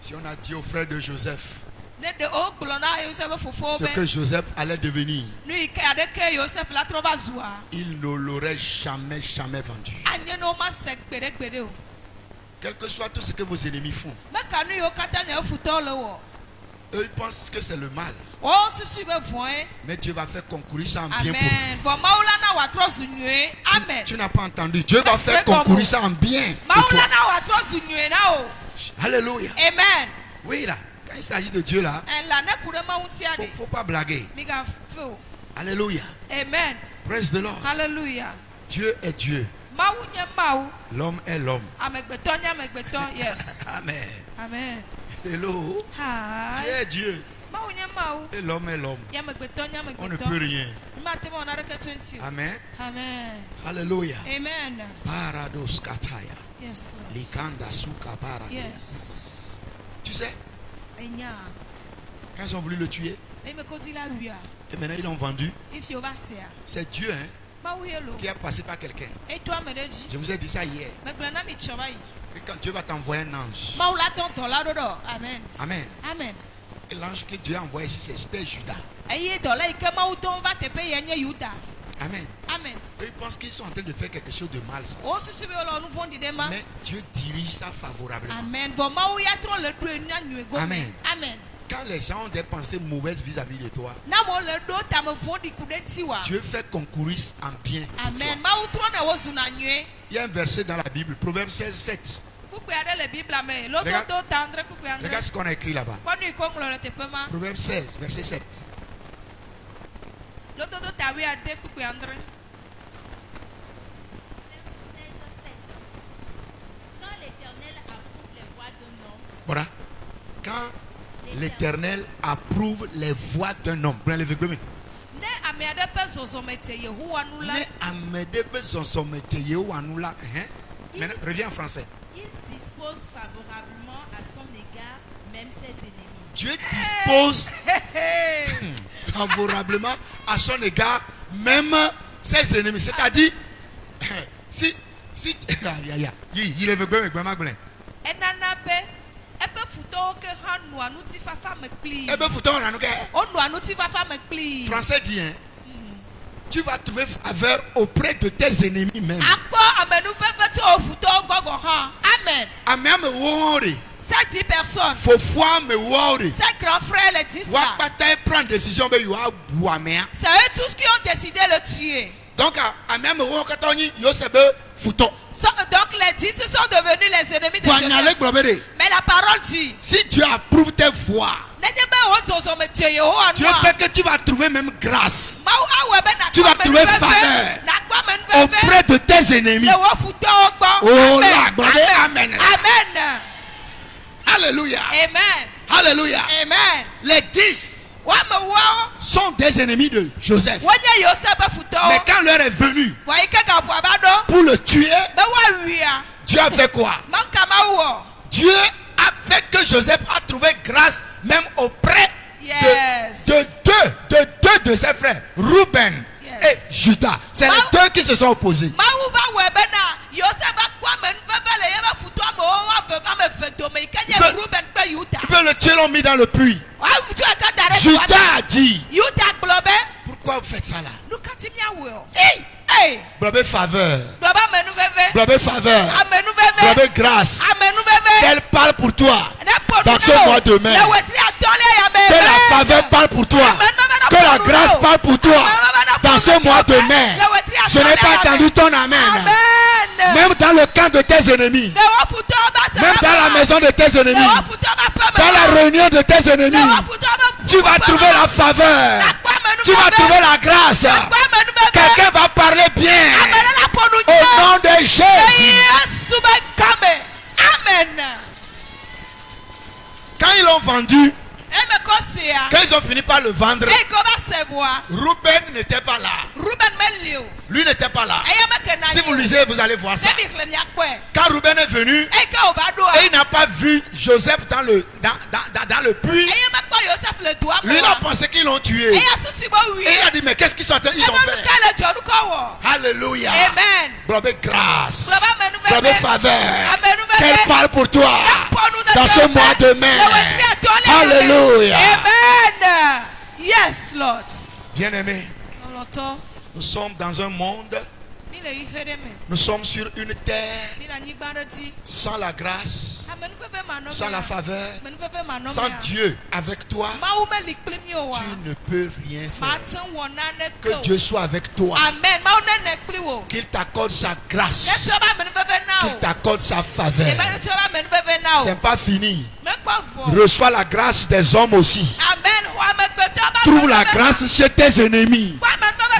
Si on a dit au frère de Joseph Ne de o glona Joseph fofo ce be. que Joseph allait devenir, Nu ike adeke Joseph la trova zua. il ne l'aurait jamais vendu. Anye no ma se gbede o. Quel que soit tout ce que vos ennemis font, Meka nu yo kata nya futo lo wo. eux ils pensent que c'est le mal. O sisu be voin. Mais Dieu va faire concourir ça en bien pour vous. Amen. Bon maula na wa tro sunue. Amen. Tu n'as pas entendu. Dieu va C'est faire comme concourir vous. ça en bien pour Maula toi. na wa tro sunue na o. Alléluia. Amen. Oui là, quand il s'agit de Dieu là, En la ne kure ma unti ade. faut pas blaguer. Miga fo. Alléluia. Amen. Praise the Lord. Hallelujah. Dieu est Dieu. Mawu nye mawu. L'homme est l'homme. Amegbetɔ nye amegbetɔ. Yes. Amen. Amen. Hello. Dieu Hi. est Dieu. Mawu nye mawu. Et l'homme est l'homme. Nye amegbetɔ nye On ne amegbetɔ. peut rien. Mate ma ɔna ɖeke to ŋuti o. Amen. Amen. Alléluia. Amen. Parados kataya. Yes. Lord. Likanda suka paradia. Yes. Tu sais, Enya. quand ils ont voulu le tuer, Eme ko di la wia. et maintenant ils l'ont vendu, If you overseer. c'est Dieu hein, Mawu ye lo. qui est passé par quelqu'un. Eto ame ɖe dzi. Je vous ai dit ça hier. Megblɔ na mi tsɔ va yi. Que quand Dieu va t'envoyer un ange, Mawu la tɔn dɔ la ɖo ɖɔ. Amen. Amen. Amen. Et l'ange que Dieu a envoyé ici, c'était Judas. Eye dɔ la yi ke Mawu tɔn va teƒe ye nye Yuda. Amen. Amen. Eux, ils pensent qu'ils sont en train de faire quelque chose de mal. Ça. O susu be wòle nu vɔ̃ɖi ɖe ma. Mais Dieu dirige ça favorablement. Amen. Vɔ Mawu ya trɔ le ɖo enu nyuie gome. Amen. Amen. Quand les gens ont des pensées mauvaises vis-à-vis de toi, Na mo le ɖo tame vɔ̃ɖi ku ɖe ti wa. Dieu fait concourir en bien. pour toi. Amen. Mawu trɔ ne wo zuna nyuie. Il y a un verset dans la Bible, Proverbe 16, 7. Kpukpe aɖe le Biblia me. Lododo ta andre kpukpe andre. Regarde ce qu'on a écrit là-bas. Kpɔ nu yi ke woŋlɔ le teƒe ma. Proverbe 16, verset 7. Lododo ta wi ade kpukpe andre. Quand l'Éternel approuve les voies d'un homme, Voilà. Quand l'Éternel approuve les voies d'un homme. Prenez le verbe. Ne ame aɖe ƒe zɔzɔme te Yehowa nu la. Ne amede be zɔzɔme te yewoa nu la, Maintenant, reviens en français. il dispose favorablement à son égard même ses ennemis. Dieu dispose favorablement à son égard même ses ennemis. C'est-à-dire, si il est venu, Enana be ebe futo ke ha no anuti fafa me pli. Eh bien, faut t'en rendre. O no anuti fafa me pli. Français dit, hein, tu vas trouver faveur auprès de tes ennemis même. Akpo amenu fefe ti o futo gogo ha. Amen. Amen, me worry. Ces 10 personnes. Faut foi me worry. Ces grands frères les 10 là. Wakata prendre décision, mais you a boamea. C'est eux tous qui ont décidé de le tuer. Donc, Amen me worry quand on y yosebe futo. Donc les 10 sont devenus les ennemis de Joseph. Poignalé globéré. Mais la parole dit. Si Dieu approuve tes voies, Dieu fait que tu vas trouver même grâce. Tu vas trouver faveur auprès de tes ennemis. Oh là, gloire, amen. Amen. Alléluia. Amen. Alléluia. Amen. Les 10 sont des ennemis de Joseph. Mais quand l'heure est venue pour le tuer, Dieu a fait quoi? Dieu a fait que Joseph a trouvé grâce même auprès de deux de ses frères, Ruben et Judas. C'est les deux qui se sont opposés. Ils peuvent le tuer, l'ont mis dans le puits. Judas a dit, pourquoi vous faites ça là? Hey! Blabé faveur. Blabé faveur. Blabé grâce. Qu'elle parle pour toi dans ce mois de mai. Que la faveur parle pour toi. Que la grâce parle pour toi dans ce mois de mai. Je n'ai pas entendu ton amen. Même dans le camp de tes ennemis. Même dans la maison de tes ennemis. Dans la réunion de tes ennemis. Tu vas trouver la faveur. Tu vas trouver la grâce. Quelqu'un va parler bien. Au nom de Jésus. Amen. Quand ils l'ont vendu, quand ils ont fini par le vendre, Ruben n'était pas là. Lui n'était pas là. Si vous lisez, vous allez voir ça. Quand Ruben est venu, et il n'a pas vu Joseph dans le puits, lui il a pensé qu'ils l'ont tué. Et il a dit, mais qu'est-ce qu'ils ont fait? Alléluia. Amen. Gloire grâce. Gloire faveur. Qu'elle parle pour toi dans ce mois de mai. Alléluia. Amen. Yes, Lord. Bien-aimés, nous sommes dans un monde, nous sommes sur une terre sans la grâce, sans la faveur, sans Dieu avec toi. Tu ne peux rien faire. Que Dieu soit avec toi. Qu'il t'accorde sa grâce. Qu'il t'accorde sa faveur. Ce n'est pas fini. Reçois la grâce des hommes aussi. Trouve la grâce chez tes ennemis.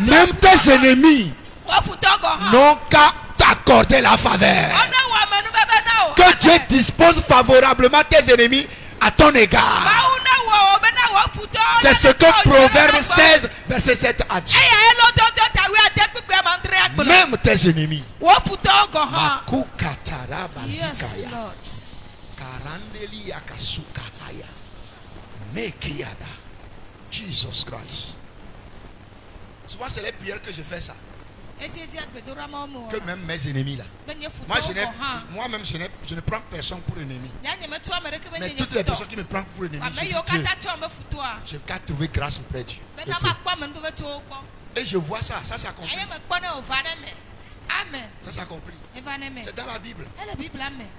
Même tes ennemis n'ont qu'à t'accorder la faveur. Que Dieu dispose favorablement tes ennemis à ton égard. C'est ce que Proverbe 16, verset 7 a dit. Même tes ennemis. Yes, Lord. Jesus Christ. Souvent c'est les prières que je fais ça. Que même mes ennemis là. Moi-même je ne prends personne pour ennemi. Mais toutes les personnes qui me prennent pour ennemi, je vais trouver grâce auprès de Dieu. Et je vois ça, ça s'accomplit. Amen. Ça s'accomplit. C'est C'est dans la Bible. Amen.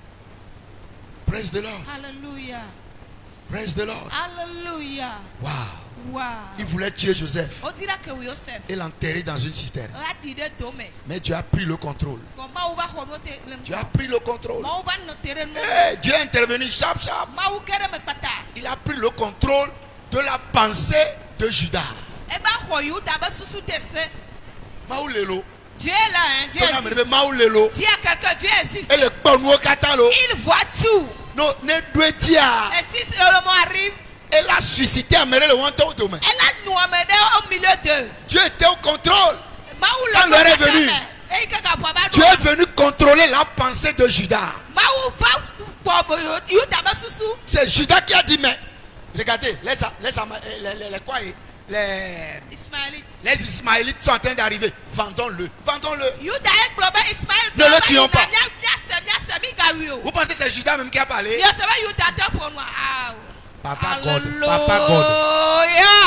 Praise the Lord. Hallelujah. Praise the Lord. Hallelujah. Wow. Wow. Il voulait tuer Joseph et l'enterrer dans une citerne. Mais Dieu a pris le contrôle. Dieu a pris le contrôle. Hey, Dieu est intervenu, chap, chap. Il a pris le contrôle de la pensée de Judas. Maoulelo. Dieu est là, hein? Dieu existe. Maoulelo. Dieu a quelqu'un, Dieu existe. Et le Ponwo Katalo. Il voit tout. Non, ne doit dire. Et si le mot arrive, elle a suscité Améré le Wanto demain. elle a nommé au milieu d'eux. Dieu était au contrôle. Quand l'heure est venue, Dieu est venu contrôler la pensée de Judas. C'est Judas qui a dit, mais regardez, les Ismaélites. Ismaélites sont en train d'arriver. Vendons-le. Vendons-le. Yuda est global Ismaël. Ne le tuons pas. Vous pensez que c'est Judas même qui a parlé? Papa God. Papa God.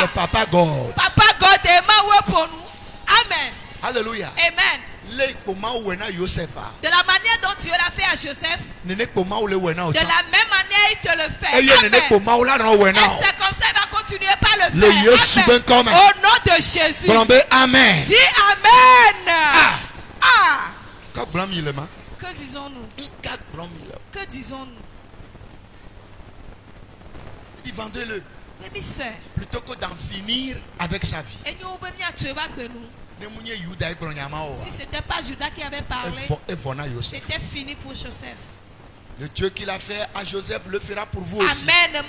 C'est Papa God. Papa God est mort pour nous. Amen. Alléluia. Amen. De la manière dont Dieu l'a fait à Joseph, de la même manière il te le fait. Et Amen. Et c'est comme ça il va continuer par le faire. Amen. Au nom de Jésus. Amen. Dis Amen. Que disons-nous? Que disons-nous? Vendez-le. Si Plutôt que d'en finir avec sa vie. Si ce n'était pas Judas qui avait parlé, c'était fini pour Joseph. Le Dieu qui l'a fait à Joseph le fera pour vous aussi. Amen.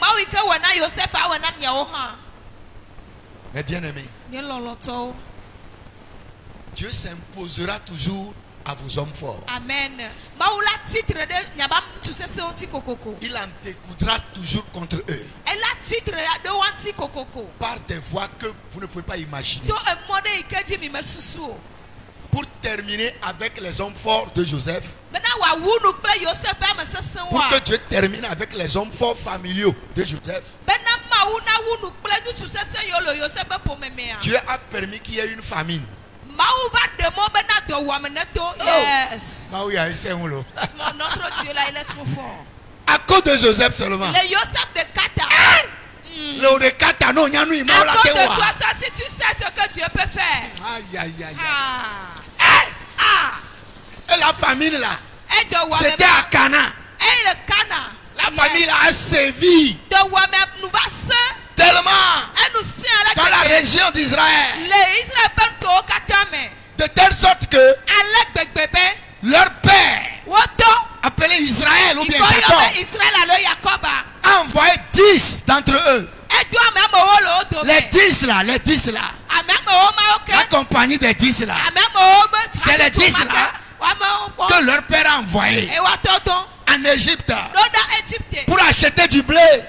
Mais bien aimé, Dieu s'imposera toujours à vos hommes forts. Amen. Il en découdra toujours contre eux. Par des voies que vous ne pouvez pas imaginer. Pour terminer avec les hommes forts de Joseph. Pour que Dieu termine avec les hommes forts familiaux de Joseph. Dieu a permis qu'il y ait une famine. Yes. Mon notre Dieu là, il est trop fort. À cause de Joseph seulement. Le Joseph de Kata. Le de Kata non, à cause de toi, ça, si tu sais ce que Dieu peut faire. Aïe, aïe, aïe. Et la famine là, c'était à Cana. Et le Cana. La famille là a sévi. Tellement dans la région d'Israël. De telle sorte que leur père, appelé Israël ou bien Jacob, a envoyé 10 d'entre eux. Les 10 là, la compagnie des 10 là, c'est les 10 là que leur père a envoyé en Égypte pour acheter du blé,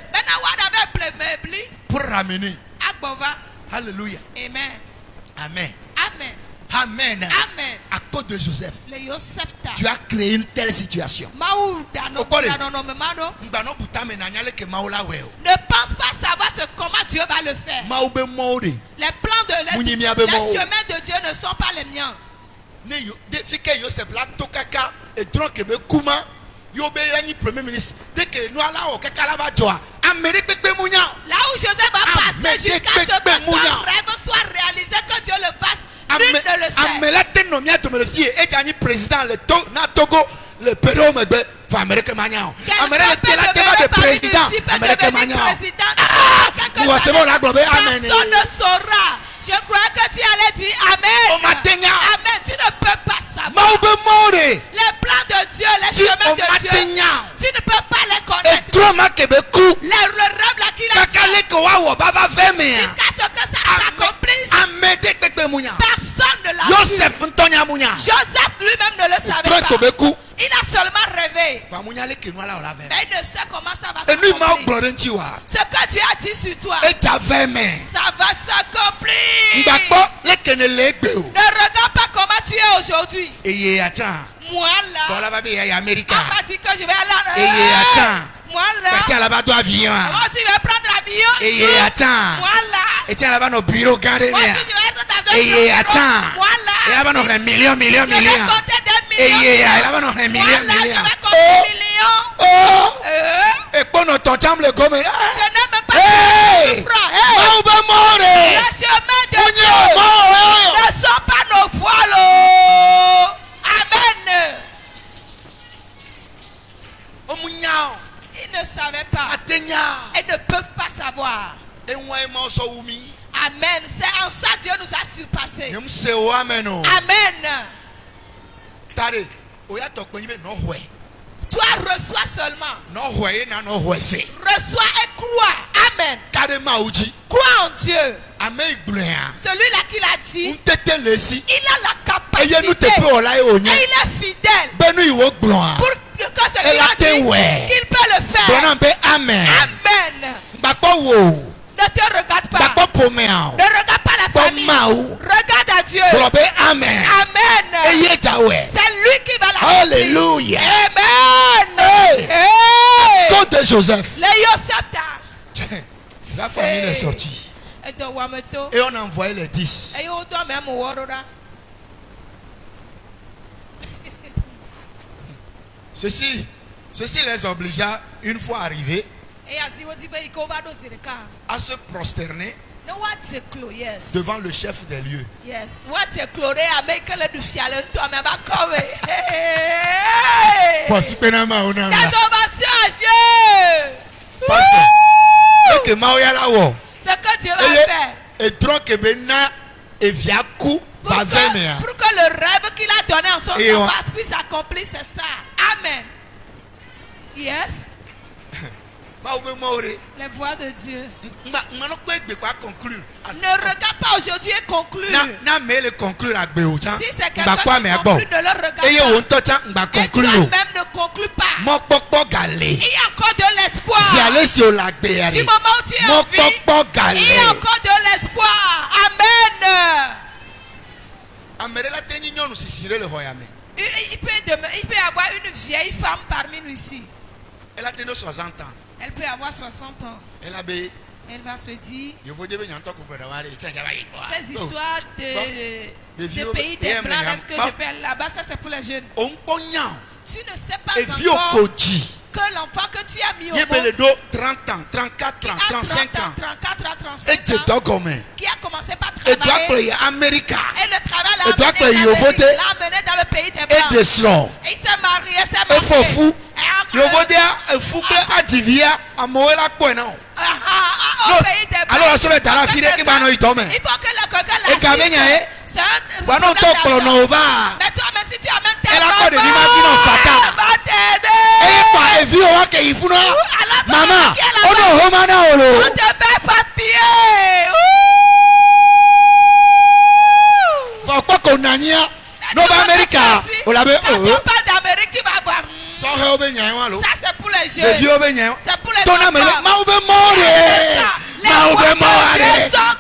pour ramener. Alléluia. Amen. Amen. Amen. Amen. Amen. À cause de Joseph, tu tu as créé une telle situation. Ne pense pas savoir comment Dieu va le faire. Les plans de les chemins de Dieu ne sont pas les miens. Premier ministre, là où Joseph va passer jusqu'à ce que son rêve soit réalisé, que Dieu le fasse, nul ne le sait. président le Togo, le Pérou, Amérique Magnan. Amérique le président. Amérique Magnan. Personne ne saura. Je crois que tu allais dire Amen. Amen. Tu ne peux pas savoir. Les plans de Dieu, les chemins de Dieu, tu ne peux pas les connaître. Le rêve là qu'il a fait, jusqu'à ce que ça s'accomplisse, personne ne l'a vu. Joseph lui-même ne le savait pas. Il a seulement rêvé. Mais il ne sait comment ça va s'accomplir. Ce que Dieu a dit sur toi, ça va s'accomplir. Ne regarde pas comment tu es aujourd'hui. Moi là, on m'a dit que je vais aller en moi là, moi aussi je vais prendre l'avion. Moi là, moi aussi je vais être dans un bureau. Moi là, je vais compter des millions. Moi là, je vais compter des millions. Je n'ai même pas de francs. Les chemins de Dieu ne sont pas nos voiles. Amen. Ils ne savaient pas. Ils ne peuvent pas savoir. Amen. C'est en ça Dieu nous a surpassés. Amen. Toi reçois seulement. Reçois et crois. Amen. Crois en Dieu. Celui-là qui l'a dit, il a la capacité. Et il est fidèle. Pour que celui-là dit qu'il peut le faire. Amen. Amen. Ne Ne te regarde pas. D'abord pour moi. Ne regarde pas la famille. Maou. Regarde à Dieu. Globe, amen. Amen. Et Yahweh. C'est lui qui va la Alléluia. Amen. Hey. Hey. Compte de Joseph. Le Yosef. La famille est sortie. Et Et on a envoyé les 10. on doit même voir. Ceci les obligea, une fois arrivés, à se prosterner devant le chef des lieux. Yes, what a chloré à make a little fialan to me back away. Parce que That's et que Maoya la wo. ce que Dieu va faire. Et trop que bena et via coup Pour ba que le rêve qu'il a donné en son Et on- temps puisse s'accomplir, c'est ça. Amen. Yes, les voix de Dieu. conclure. Ne regarde pas aujourd'hui et conclure. Na me le conclure à Béouchan. Si c'est Mba quelqu'un kwa qui me conclut, agbo. ne le regarde Et on pas. toucha mba Et conclure. toi-même ne conclue pas. Mon pokpo galé. Il y a encore de l'espoir. Si allez sur la Du béale. moment où tu es Mon en vie, pokpo galé. il y a encore de l'espoir. Amen. Amerela teni nyonu sisire le hoyame. Il peut avoir une vieille femme parmi nous ici. Elle a tenu 60 ans. Elle peut avoir 60 ans. Elle a bé. Elle va se dire, Il faut dire que n'entend pas parler. ces histoires de vieux- pays des et blancs, Abraham. est-ce que je peux aller là-bas? Ça, c'est pour les jeunes. On pognon. Tu ne sais pas Et vieux encore koji. que l'enfant que tu as mis au Yebele do monde 30 ans, 34 ans, a 35 30 ans. 34 ans, Et 35 tu ans, dois gommer. qui a commencé par Et doit travailler. payer Amérique. Et le travail Et doit l'a payer amené, au vote. l'a amené dans le pays des Et blancs. des sons. Et il s'est marié, s'est Et marié. faut fou. Et Yo vote a fouble a divia a moela kwena. au pays des blancs. Alors la sauve ta la fille qui va no itome. Il faut que le coquin Et Kabenya C'est un Bano to d'argent. pronova. Mais toi, même si tu amènes tes Elle a enfants, pas de l'imagine en Satan. va t'aider. Et pas et vieux wa ke ifuna. Alors, Maman, qui est là-bas? ono homana On olo. te paie papier. Faut pas qu'on ania. No ba America. O la be Quand on parle d'Amérique, tu vas voir. so he obenya wa lo. Ça, c'est pour les Les jeunes. vieux obenya. C'est pour les Tona me enfants. ma ube more. Ma ube more.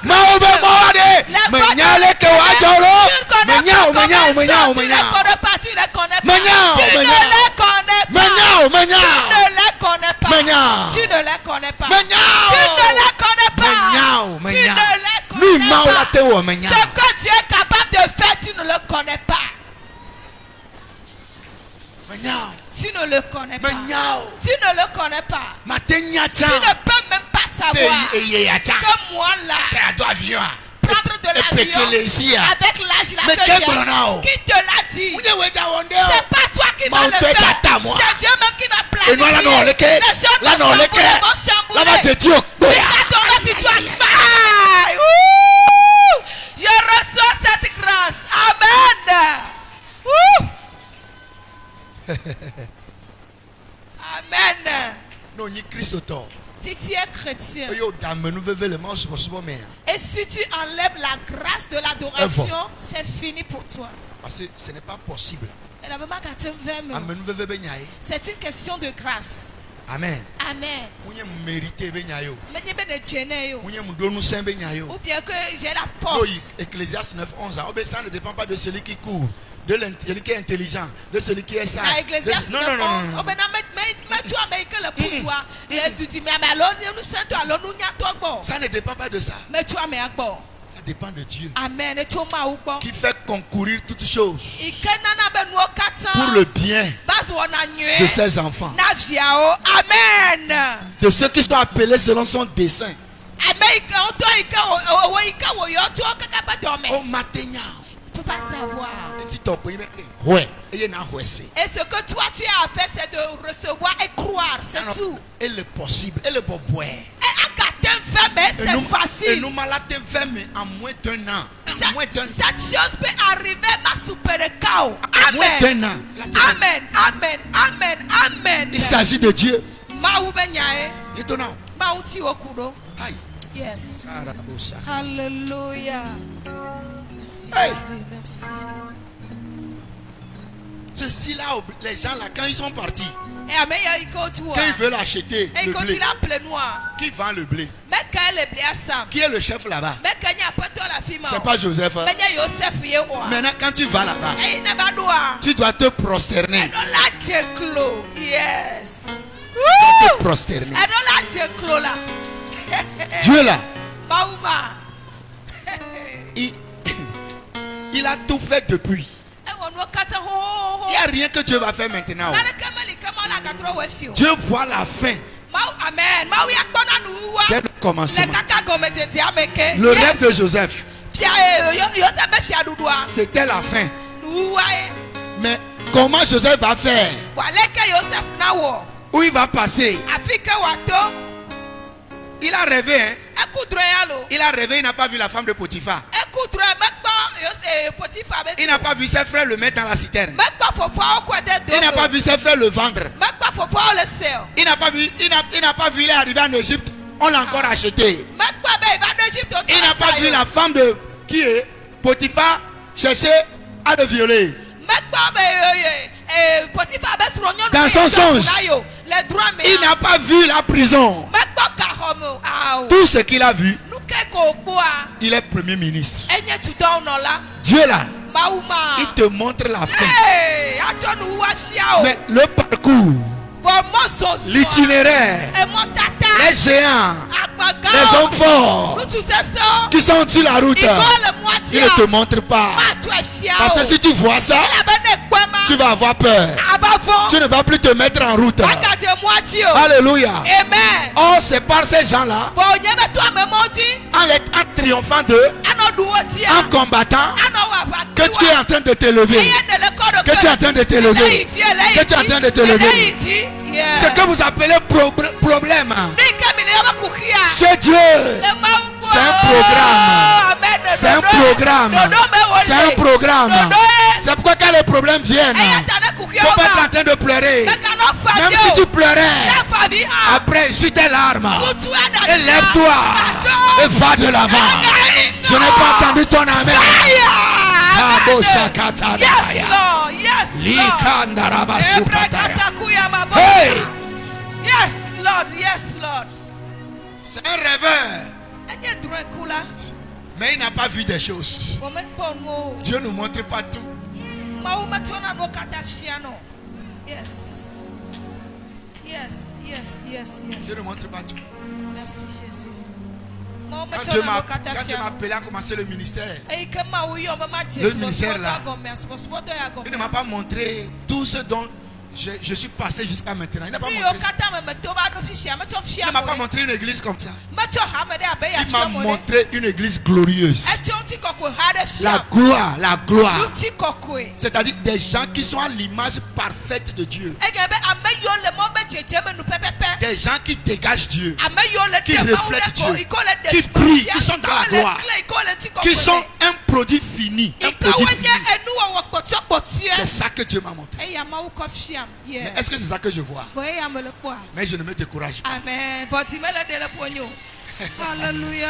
Ma ube more. Menyale ke wa joro. Menyao, menyao, menyao, Tu ne les menyao. connais pas, tu ne les connais pas. Menyao, Tu ne menyao. les connais pas. Menyao, Tu menyao. ne les connais pas. Menyao. Tu ne les connais pas. Menyao. Tu ne les connais pas. Menyao, Tu menyao. ne les Lui connais mao la pas. te wo menyao. Ce que Dieu est capable de faire, tu ne le connais pas. Menyao. Tu ne le connais pas. Menyao. Tu ne le connais pas. Matenya Tu cha. ne peux même pas savoir Eye ya cha. que moi là, Cha do avion. prendre de l'avion Pekelesia. avec l'âge là Mais que quel j'ai, bonheur. qui te l'a dit? Unye weja wonde C'est o. pas toi qui vas le Monte faire. tata, moi. C'est Dieu même qui va Et planifier. nous là non leke. Les choses Là vont non leke. chambouler, vont chambouler. Là va te dire. Il va tomber sur toi. Bye. Ouh. Je reçois cette grâce. Amen. Ouh. Amen. No ni Christ to. Si tu es chrétien Yo da menu veve le mo so me. et si tu enlèves la grâce de l'adoration, c'est fini pour toi. Parce que ce n'est pas possible. Et la maman quand tu me Amenu veve be nyae. c'est une question de grâce. Amen. Amen. Unye mérité be nyae o. Mais n'y a pas de gêner, yo. Unye mu donu sen be nyae o. Ou bien que j'ai la Oui, force. Ecclésiaste 9:11. Ça ne dépend pas de celui qui court, de celui qui est intelligent, de celui qui est sage. À Ecclésiaste Non, non, non, 9:11, non, oh, non. ben non, mais tu as mis que le pour toi. Tu dis, mais alors, nous sommes toi, alors nous n'y a toi, bon. Ça ne dépend pas de ça. Mais tu as mis à bon. Ça dépend de Dieu Amen. Et tu as mis bon. qui fait concourir toutes choses Et que nana ben nous 400. pour le bien Base on a nué. de ses enfants, Naviao. Amen. de ceux qui sont appelés selon son dessein. Amen. On doit y Oh, matenya. tu peux pas savoir. Ouais. Et na hwese. Et ce que toi tu as fait, c'est de recevoir et croire. C'est tout. Et le possible, et le boboé. Et à gâter fait, mais Et c'est nous facile. malades fait mais en moins d'un an. En moins d'un an. Cette chose peut arriver ma super chaos. En moins d'un an. Amen. Amen. Amen. Amen. Il s'agit de Dieu. Maou benyae. Étonnant. Maou ti okuro. Aïe. Yes. Arabosa. Alléluia. Merci Hey. Jésus. Merci Jésus. Ceci-là, les gens là, quand ils sont partis, Et à meilleur il continue. quand ils veulent acheter Et il le blé, continue à plein noir. qui vend le blé? Mais quand le blé à Sam. Qui est le chef là-bas? Mais quand il y a pas toi la fille. C'est pas Joseph. Hein? Mais il y a Joseph y est roi. Maintenant, quand tu vas là-bas, Et il n'a pas droit. tu dois te prosterner. Et dans la tête clos. Yes. Te prosterner. Et dans la tête clos là. Dieu là, Maouma. il a tout fait depuis. Et on nous cata ho. Il n'y a rien que Dieu va faire maintenant. Dans le kamali kamala katro wefsio. Dieu voit la fin Amen. Maou ya kpona nou wa. dès le Le commencement. kaka gomete ti ameke. Le rêve de Joseph, Fia yo tabe fia dudua. c'était la fin. Nou wa e. Mais comment Joseph va faire? Wale ke Joseph na wo. Où il va passer? Afike wato. Il a rêvé, hein? Ekudre ya lo. Il a rêvé, il n'a pas vu la femme de Potiphar. Ekudre mekpo Joseph Potiphar be. Il n'a pas vu ses frères le mettre dans la citerne. Mekpo fofo okwede do. Il n'a pas vu ses frères le vendre. Mekpo fofo le sel. Il n'a pas vu, il n'a pas vu, il est arrivé en Égypte. On l'a encore acheté. Mekpo be il va d'Égypte au Il n'a pas vu la femme de qui est Potiphar chercher à le violer. Mekpo be Potiphar be suro nyonu. Dans son songe. Les droits mais. Il n'a pas vu la prison. Mekpo kahomo. Aou. Tout ce qu'il a vu, Nou ke ko gboa. il est premier ministre. Enye tu don non la. Dieu là, Maouma. il te montre la fin. Hey, ato nou wa sia o. Mais le parcours, Bon mozos. l'itinéraire, Et mon tata. les géants, Agbaga. les hommes forts Nous tous ces ça. qui sont sur la route, Il go le il moitié. ne te montre pas. Ma tu es sia Parce que o. si tu vois ça, La bene kwema. tu vas avoir peur. Abavon. Tu ne vas plus te mettre en route. Agate moitié o. Alléluia. Amen. Or, c'est par ces gens-là, Bon nyebe toi me moti. en triomphant d'eux, Ano duwo ti. en combattant, Ano wa pa. que tu es en train de t'élever. Que tu es en train de t'élever. Que tu es en train de t'élever. Ce que vous appelez problème, chez Dieu, c'est un programme. C'est un programme. C'est un programme. C'est pourquoi quand les problèmes viennent, il ne faut pas être en train de pleurer. Même si tu pleurais, après, essuie tes larmes. Et lève-toi. Et va de l'avant. Je n'ai pas entendu ton amen. Yes, Lord. Yes, Lord. Hey! Yes, Lord. Yes, Lord. C'est un rêveur. Mais il n'a pas vu des choses. Dieu ne montre pas tout. Yes. Yes, yes, yes, yes. Dieu ne montre pas tout. Merci Jésus. Quand Dieu m'a appelé à commencer le ministère, le ministère là, il ne m'a pas montré tout ce dont je suis passé jusqu'à maintenant. Il n'a pas montré ça. Il ne m'a pas montré une église comme ça. Il m'a montré une église glorieuse. La gloire, la gloire. C'est-à-dire des gens qui sont à l'image parfaite de Dieu. Des gens qui dégagent Dieu, qui reflètent Dieu, qui brillent, qui sont dans la gloire, qui sont un produit fini. Un produit fini. C'est ça que Dieu m'a montré. Mais est-ce que c'est ça que je vois? Mais je ne me décourage pas. Amen. Alléluia.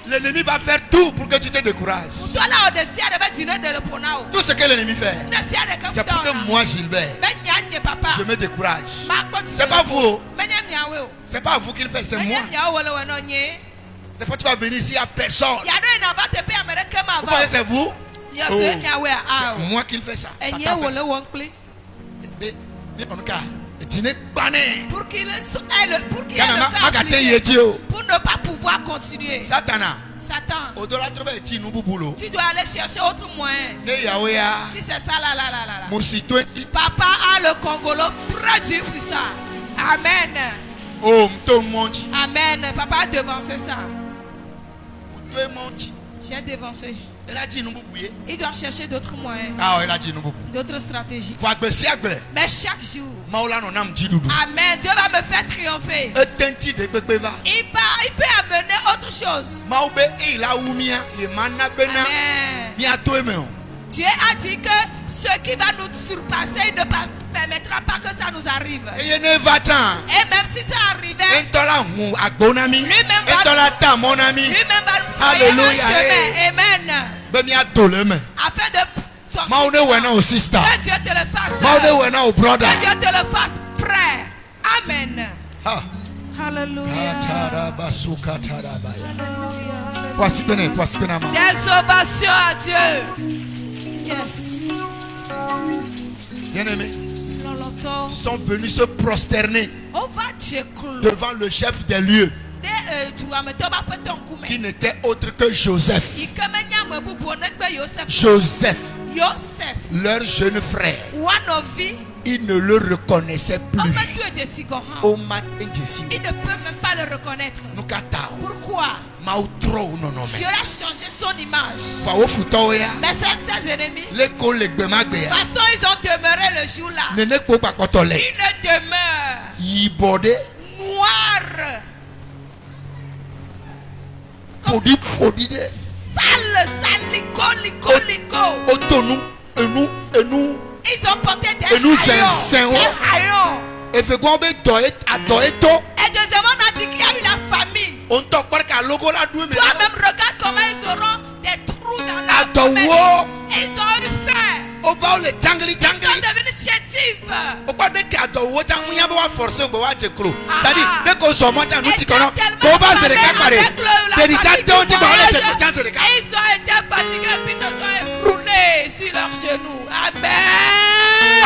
L'ennemi va faire tout pour que tu te décourages. Tout ce que l'ennemi fait, c'est pour que moi, Gilbert, je me décourage. C'est pas vous. C'est pas vous qui le faites, c'est moi. Des fois, tu vas venir ici, il n'y a personne. Vous pensez que c'est vous? Oh, c'est moi qui le fais ça. Ça t'a fait ça. Pour ne pas pouvoir continuer. Satana. Satan, Tu dois aller chercher autre moyen. Si c'est ça, là. Papa a le Congolo très dur sur ça. Amen. Amen. Papa a devancé ça. J'ai devancé. Il doit chercher d'autres moyens. D'autres stratégies. Mais chaque jour. Amen. Dieu va me faire triompher. Il peut amener autre chose. Amen. Dieu a dit que ce qui va nous surpasser, il ne permettra pas que ça nous arrive. Et même si ça arrivait, lui-même va nous frayer un chemin. Amen. Bemia doleme. afin de sortir Maune wena o sister. que Dieu te le fasse. Maune wena o brother. Que Dieu te le fasse frère. Amen. Ha. Alléluia. Atarabasuka tarabaya. Alléluia. Voici pene ma. Désobéissance à Dieu. Yes. Bien-aimés, Loloto. ils sont venus se prosterner On va te clou. devant le chef des lieux qui n'était autre que Joseph. Joseph, Joseph. leur jeune frère. One of you. Il ne le reconnaissait plus. Il Au matin, Jésus. ne peut même pas le reconnaître. Nous catao. Pourquoi? Mautro non non. Dieu a changé son image. Fawo futoya. Mais certains ennemis, Les collègues de de Magbea. toute façon, ils ont demeuré le jour-là. Ne ne ko pa kotole. Ils ne demeurent Yibode. noirs, Podi de. sales, lico. Otonu. Enu. Ils ont porté des Et nous, c'est haillons. saint, Des oh. haillons. Et fait quoi be doye adoeto. Et deuxièmement, on a dit qu'il y a eu la famine. On t'en parle qu'à logo la doué mais. Toi-même, regarde comment ils auront des trous dans la Adowo. Ils ont eu faim. Oba le jangli Ils sont jangli. devenus chétifs. Oba de ka adowo jangu nya ba forcer go wa jekro. Ah, C'est-à-dire ah. dès qu'on se monte nous Et ti kono. tellement Ko ba se de avec ka pare. la Te di famille jate on qui ti ba le voyage, te chance de ka. ils ont été fatigués puis se sont écroulés sur leurs genoux. Amen.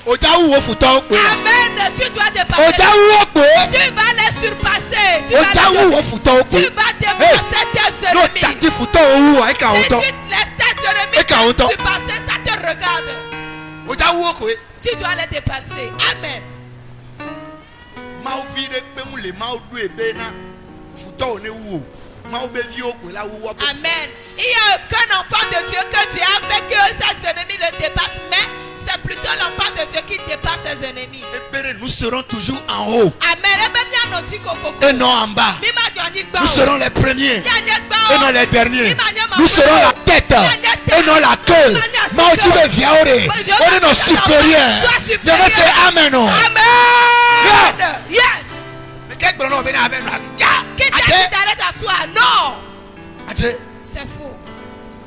Oja wo futo pe. Amen. Tu dois dépasser. Oja wo pe. Tu vas les surpasser. Tu vas Oja les- wo futo tu pe. vas dépasser tes No ennemis. tati futo wu ai ka Si oto. tu laisses tes ennemis Et quand on te t'en- surpasser, ça te regarde. Oja wo ko. Tu dois les dépasser. Amen. Mau vi de pe mu le mau du ebe na. Futo ne wu. Mau be vi o pe la wu wo. Amen. Il n'y a aucun enfant de Dieu que Dieu a fait que ses ennemis le dépassent, mais c'est plutôt l'enfant de Dieu qui dépasse ses ennemis. Epere nous serons toujours en haut Amen. et non en bas. Nous serons les premiers et non les derniers. Nous serons la tête et non la queue. Mau tu be viaore. On est nos supérieurs. Je vais say amen. Oh. Amen. Yes. Mais qu'est-ce que nous venons avec nous? Qui t'a dit d'aller t'asseoir? Non. Adieu. C'est faux.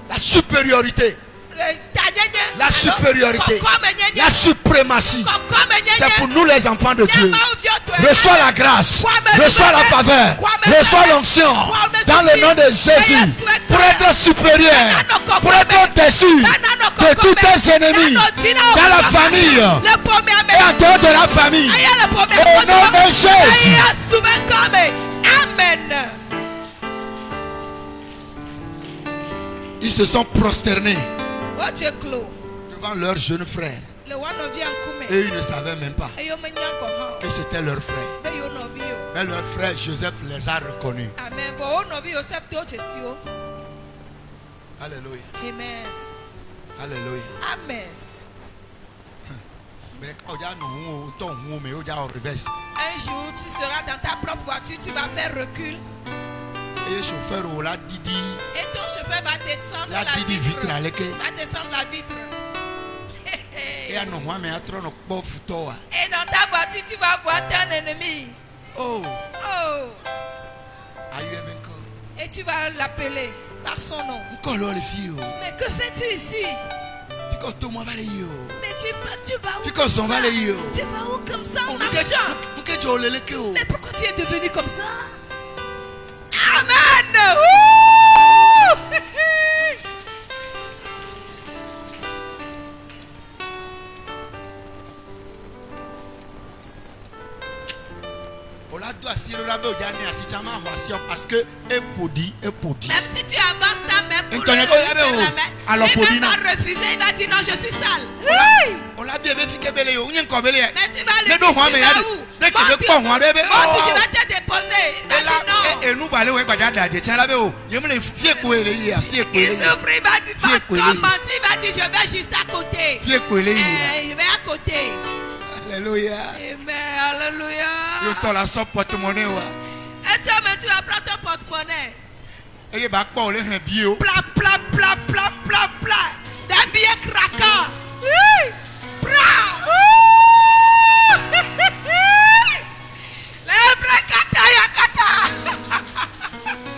La supériorité, la supériorité, la suprématie, c'est pour nous les enfants de Dieu. Reçois la grâce, reçois la faveur, reçois l'onction dans le nom de Jésus pour être supérieur, pour être au-dessus de tous tes ennemis dans la famille et en dehors de la famille. Au nom de Jésus. Amen. Ils se sont prosternés Oh, tu es clos. devant leur jeune frère Le one of you and Kume. et ils ne savaient même pas Et yo menya ko ha. que c'était leur frère. Be yo no bi yo. Mais leur frère Joseph les a reconnus. Amen. Bo o no bi yo sep to chesio. Alléluia. Amen. Alléluia. Amen. Mais quand on a ton mais on a en reverse. Un jour, tu seras dans ta propre voiture, tu vas faire recul. Et chauffeur on l'a dit Et ton chauffeur va descendre la la dit vitre. vitre avec Va descendre la vitre. et à non moi mais à trop no po futo a. Et dans ta voiture, tu vas voir ton ennemi. Oh, Oh. are you even call? Et tu vas l'appeler par son nom. Call all the you. Mais que fais-tu ici? Because to moi vale you. Mais tu vas où? Because comme on ça? va you. Tu vas où comme ça en On marchant? que tu le que o. Mais pourquoi tu es devenu comme ça? Amen! Wouh! On l'a doit si le rabe o jani asi chama hoasio parce que e podi. Même si tu avances ta main pour Antonio, lui refuser oh, la main, alors, il va Paulina. pas refuser, il va dire non, je suis sale. Oui. On l'a bien fait que belé o nyen ko belé. Mais tu vas lui Mais dire, donc, tu mais vas où? dès que le Monte, pont on rebe. monte, je vais te déposer. Il va Et là, dire non. et nous balé ouais gbaja daje tiens be o. Yem le fie ko ele yi, fie ko Il ele. souffre, il va dire Fie pas ko ele. comment, il va dire je vais juste à côté. Fie ko ele yi. Je vais à côté. Alléluia. Amen, alléluia. Yo to la so porte-monnaie wa. Et toi, mais tu vas prendre ton porte-monnaie. Et ba pa o le hen bi o. Pla, pla, pla, pla, pla, pla. Des billets craquants. Oui. Pla. Ouh. Les vrais kata yakata.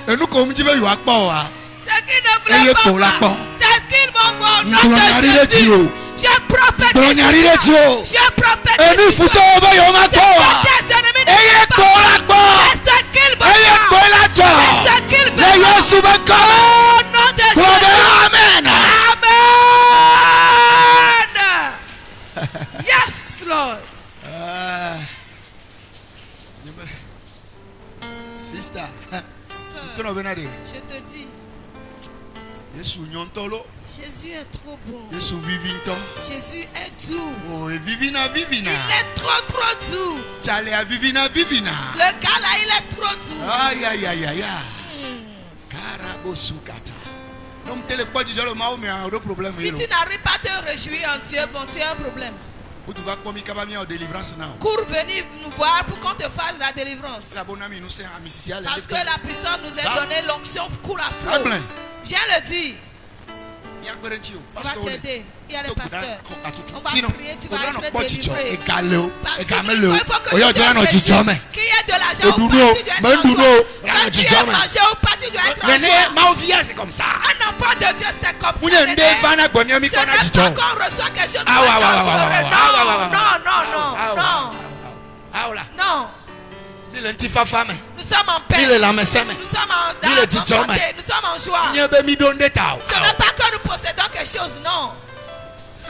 Et nous, comme dit, il y a pas. Ce qui ne Et voulait il pas pour la voir, porte. c'est ce qu'ils vont voir au nom Nous de allons arriver Jésus. Dieu. Je prophétise. Gloriarire cela. Dieu. Je prophétise. Et nous, cela. foutons au bas, il y a C'est pas. que tes ennemis Et il y ne a veulent pas pour voir. la porte. C'est ce qu'ils veulent Et il y a voir. pour la porte. C'est ce qu'ils Les veulent voir. Yesu bakama. Au nom de Jésus. Amen. Amen. Yes, Lord. Sister, Sœur, tu n'as pas dit. je te dis, Yesu nyontolo. Jésus est trop bon. Yesu vivinto. Jésus est doux. Oh, et vivina vivina. Il est trop doux. Chale a vivina vivina. Le gars là, il est trop doux. Aïe aïe aïe aïe. Karabosukata. Non, tu n'es pas du genre mais il y a un problème. Si tu n'arrives pas à te réjouir en Dieu, bon, tu as un problème. Tu vas comme il en délivrance now. Cours venir nous voir pour qu'on te fasse la délivrance. La bonne amie nous sert à Mississippi. Parce que la puissance nous est donnée, l'onction coule à flot. Amen. Viens le dire. On va t'aider. Il y a les pasteurs. On va prier, tu vas être délivré. Parce que il faut que tu te réjouisses. Qu'il y ait de l'argent ou pas, tu dois être en joie. Quand tu es mangé ou pas, tu dois être en joie. C'est comme ça. Un enfant de Dieu, c'est comme ça. Ce n'est pas qu'on reçoit quelque chose. Non. Nous sommes en paix. Nous sommes en santé. Nous sommes en joie. Ce n'est pas que nous possédons quelque chose, non.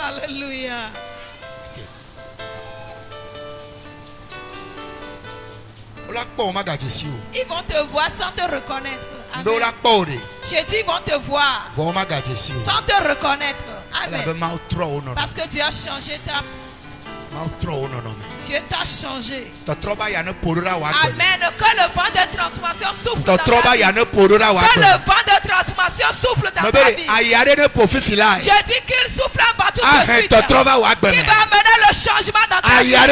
Alléluia. Ils vont te voir sans te reconnaître. Amen. Je dis, ils vont te voir sans te reconnaître. Amen. Parce que Dieu a changé ta... Dieu t'a changé. Amen. Que le vent de transformation souffle dans ta vie. Que le vent de transformation souffle dans ta vie. Je dis qu'il souffle un vent tout de suite. Qui va amener le changement dans ta vie. Un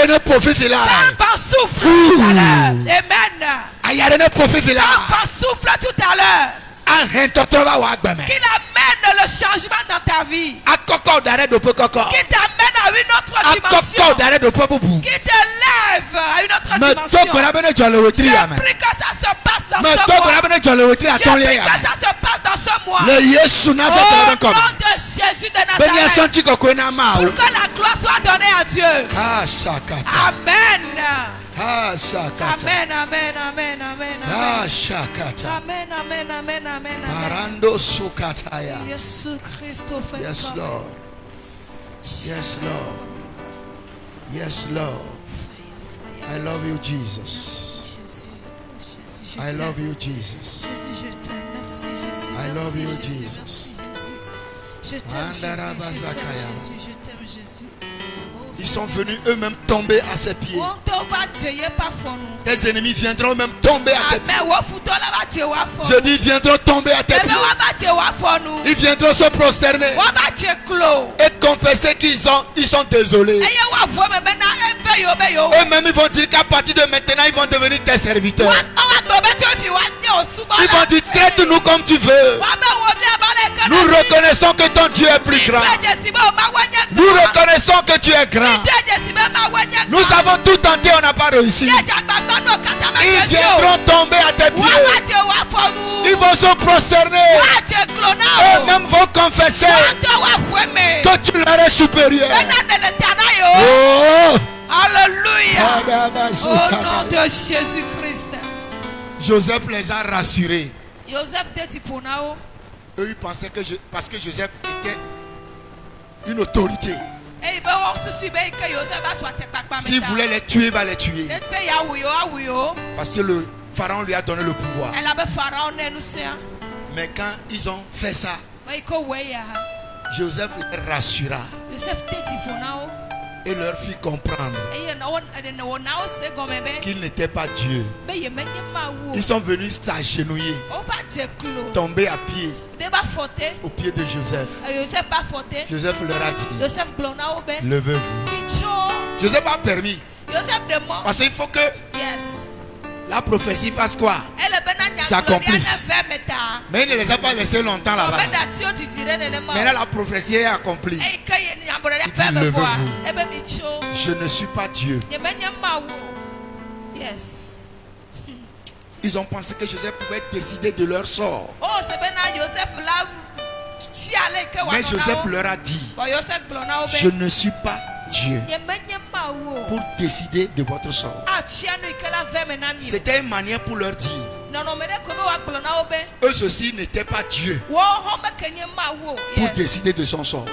vent souffle tout à l'heure. Amen. Un vent souffle tout à l'heure. Qu'il amène le changement dans ta vie. Qu'il t'amène à une autre dimension. Qu'il te lève à une autre dimension. Je prie que ça se passe dans ce mois. Je prie que ça se passe dans ce mois. Au nom de Jésus de Nazareth. Pour que la gloire soit donnée à Dieu. Amen. Amen, amen, amen, amen, amen. Amen, amen, amen, amen. Jésus Christ au fait. Yes, Lord. Yes, Lord. Yes, Lord. I love you, Jesus. Jésus, I love you, Jesus. Jésus, je t'aime. Merci, Jésus. I love you, Jésus. Jesus. Merci, Jésus. Je t'aime, Jésus. Je t'aime, Jésus. Ils sont venus eux-mêmes tomber à ses pieds. Tes ennemis viendront même tomber à tes pieds. Je dis, ils viendront tomber à tes pieds. Ils viendront se prosterner et confesser qu'ils sont désolés. Eux-mêmes, ils vont dire qu'à partir de maintenant, ils vont devenir tes serviteurs. Ils vont dire, traite-nous comme tu veux. Nous reconnaissons que ton Dieu est plus grand. Nous reconnaissons que tu es grand. Nous avons tout tenté, on n'a pas réussi. Ils viendront tomber à tes pieds. Ils vont se prosterner. Eux-mêmes vont confesser que tu leur es supérieur. Oh! Alléluia. Au nom de Jésus-Christ. Joseph les a rassurés. Eux, ils pensaient que parce que Joseph était une autorité. S'il voulait les tuer, il va les tuer. Parce que le pharaon lui a donné le pouvoir. Mais quand ils ont fait ça, Joseph les rassura et leur fit comprendre qu'il n'était pas Dieu. Ils sont venus s'agenouiller, tomber à pied, au pied de Joseph. Joseph leur a dit, levez-vous. Joseph a permis. Parce qu'il faut que la prophétie fasse quoi? S'accomplisse. Mais il ne les a pas laissés longtemps là-bas. Maintenant la prophétie est accomplie. Il dit, levez-vous. Je ne suis pas Dieu. Ils ont pensé que Joseph pouvait décider de leur sort. Oh, c'est bien Joseph là. Mais Joseph leur a dit, je ne suis pas Dieu pour décider de votre sort. C'était une manière pour leur dire, eux aussi n'étaient pas Dieu pour décider de son sort.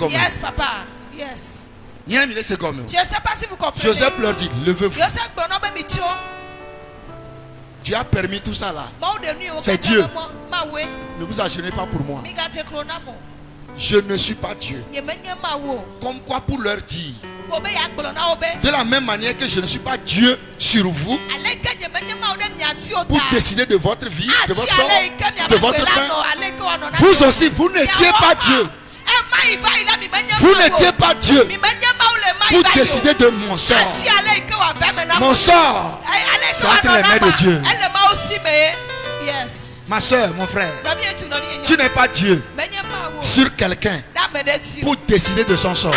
Yes, papa. Yes. Je ne sais pas si vous comprenez. Joseph leur dit, levez-vous. Dieu a permis tout ça là. C'est Dieu. Ne vous agenouillez pas pour moi. Je ne suis pas Dieu. Comme quoi pour leur dire, de la même manière que je ne suis pas Dieu sur vous pour décider de votre vie, de votre sort, de votre fin. Vous aussi, vous n'étiez pas Dieu. Vous n'étiez pas Dieu pour décider de mon sort. Mon sort, c'est entre les mains de Dieu. Ma soeur, mon frère, tu n'es pas Dieu sur quelqu'un pour décider de son sort.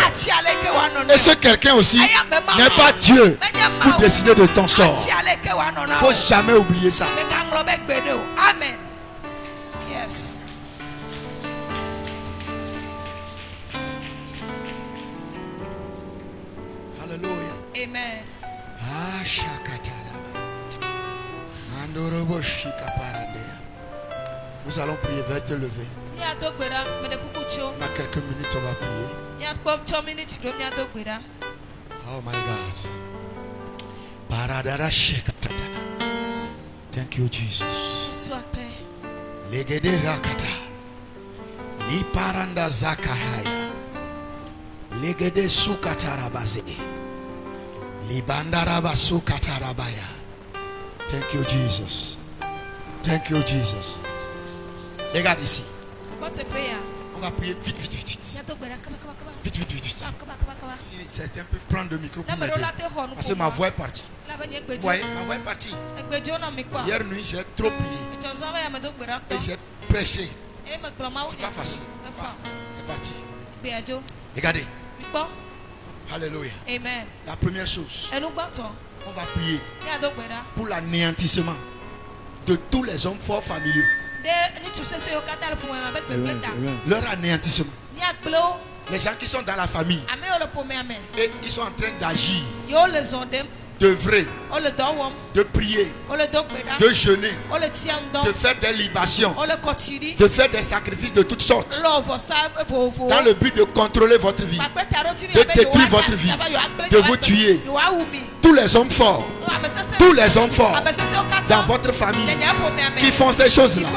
Et ce quelqu'un aussi n'est pas Dieu pour décider de ton sort. Il ne faut jamais oublier ça. Amen. Yes. Alléluia. Amen. Nous allons prier, va te lever. On a quelques minutes, on va prier. Oh my God. Thank you, Jesus. Legede rakata. Li paranda zakahaya. Legede sukatarabaze. Li bandaraba sukatarabaya. Thank you, Jesus. Thank you, Jesus. Regarde ici. On va prier vite, vite, vite, vite. Vite, vite, vite, vite. Si certains peuvent prendre le micro pour m'aider. Parce que ma voix est partie. Vous voyez, ma voix est partie. Hier nuit, j'ai trop prié. Et j'ai prêché. C'est pas facile. C'est parti. Regardez. Alléluia. Amen. La première chose, on va prier pour l'anéantissement de tous les hommes forts familiaux. Leur anéantissement. Les gens qui sont dans la famille et ils sont en train d'agir, d'œuvrer, de prier, de jeûner, de faire des libations, de faire des sacrifices de toutes sortes dans le but de contrôler votre vie, de détruire votre vie, de vous tuer. Tous les hommes forts, tous les hommes forts dans votre famille qui font ces choses-là,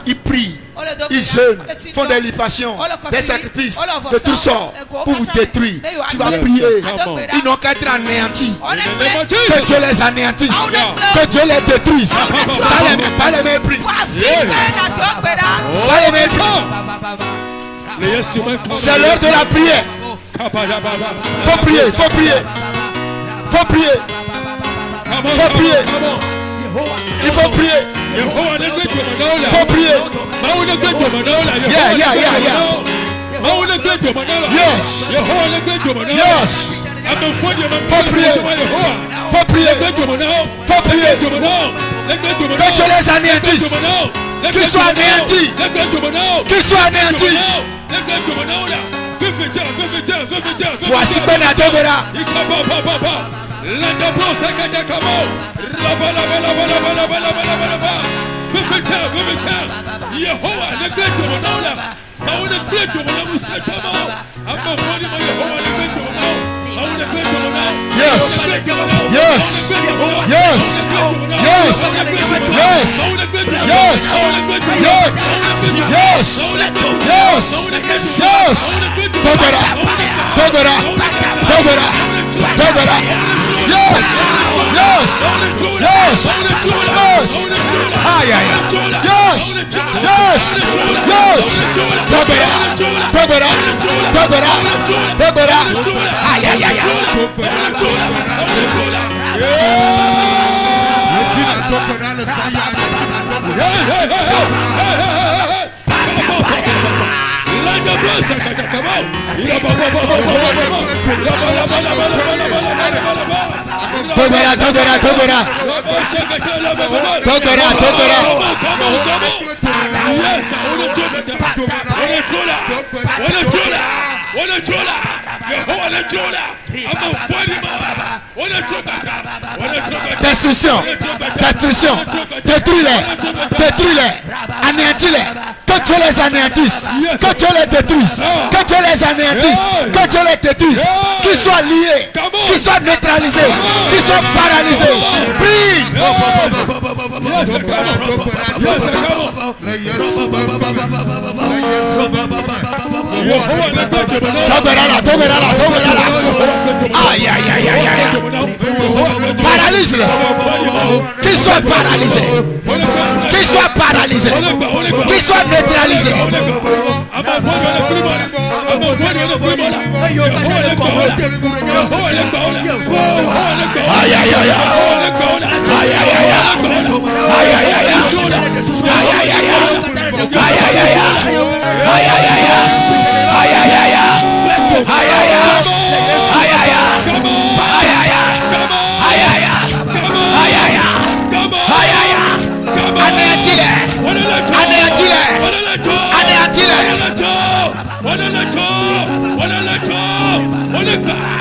ils prient, ils jeûnent, font des libations, des sacrifices de toutes sortes pour vous détruire. Tu vas prier. Ils n'ont qu'à être anéantis. Que Dieu les anéantisse. Que Dieu les détruise. Pas les mépris. Pas les mépris. C'est l'heure de la prière. Faut prier, faut prier. Faut prier. Faut prier. Il faut prier. Il faut prier. Yeah, yeah, yeah, yeah. Yes. Yes. Faut prier. Faut prier. Faut prier. Que Dieu les anéantisse. Qu'ils soient anéantis. Qu'ils soient anéantis. Voici Benadobera. Yes. Yes. Yes. Yes. Yes. Yes. Yes. Yes. Yes. Yes. Dobera. Dobera. Dobera. Dobera. Yes. Yes. Yes. Yes. Ay, ay, ay. Yes. Yes. Yes. Dobera. Dobera. Dobera. Dobera. Ay, ay, ay, ay. Destruction, destruction, détruis-les, anéantis-les, que Dieu les anéantisse, que Dieu les détruise, que Dieu les anéantisse, que Dieu les détruise, qu'ils soient liés, qu'ils soient neutralisés, qu'ils soient paralysés. Prie. Aïe, aïe, aïe, aïe, aïe. Paralyse-les. Qu'ils soient paralysés. Qu'ils soient paralysés. Qu'ils soient neutralisés. Aïe, aïe, aïe, aïe, aïe,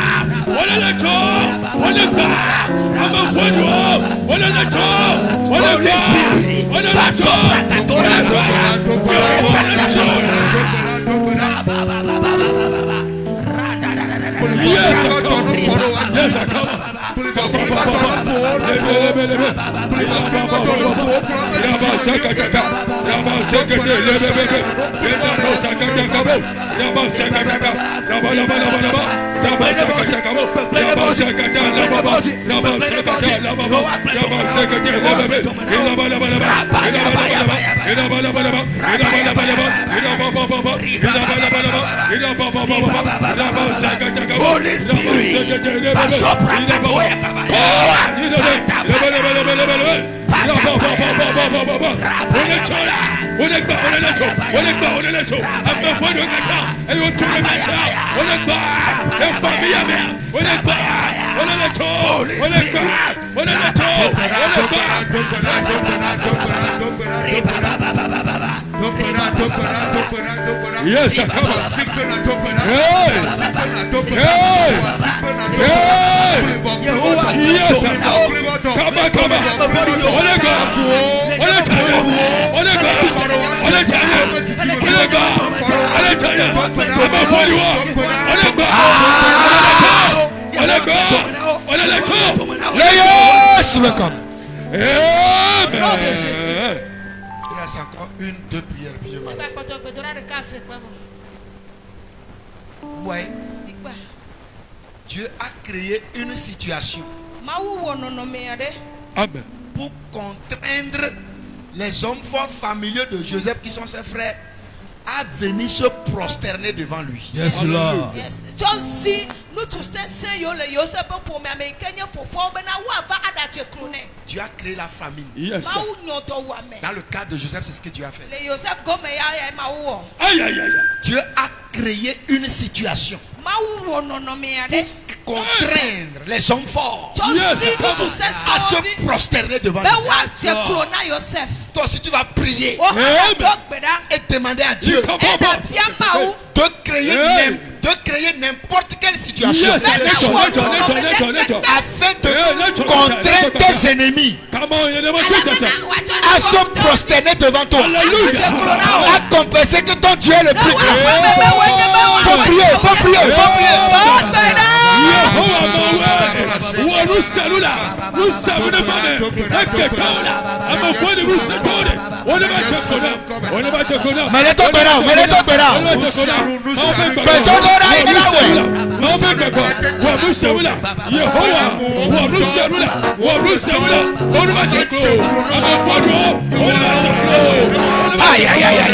aïe, Yes, Il reste encore une, deux prières. Puis je m'arrête. Ouais. Dieu a créé une situation Amen. pour contraindre les hommes forts familiaux de Joseph qui sont ses frères à venir se prosterner devant lui. Yes, Lord. Yes. Si nous tous ces pour Dieu a créé la famille. Yes, sir. Dans le cas de Joseph, c'est ce que Dieu a fait. Aïe, aïe, aïe. Dieu a créé une situation pour contraindre les hommes forts à se prosterner devant lui. Toi aussi tu vas prier et demander à Dieu de créer n'importe quelle situation Yes, afin de contraindre tes ennemis à se prosterner devant toi, à compenser que ton Dieu est le plus grand. Faut prier. Aïe, aïe, aïe, aïe.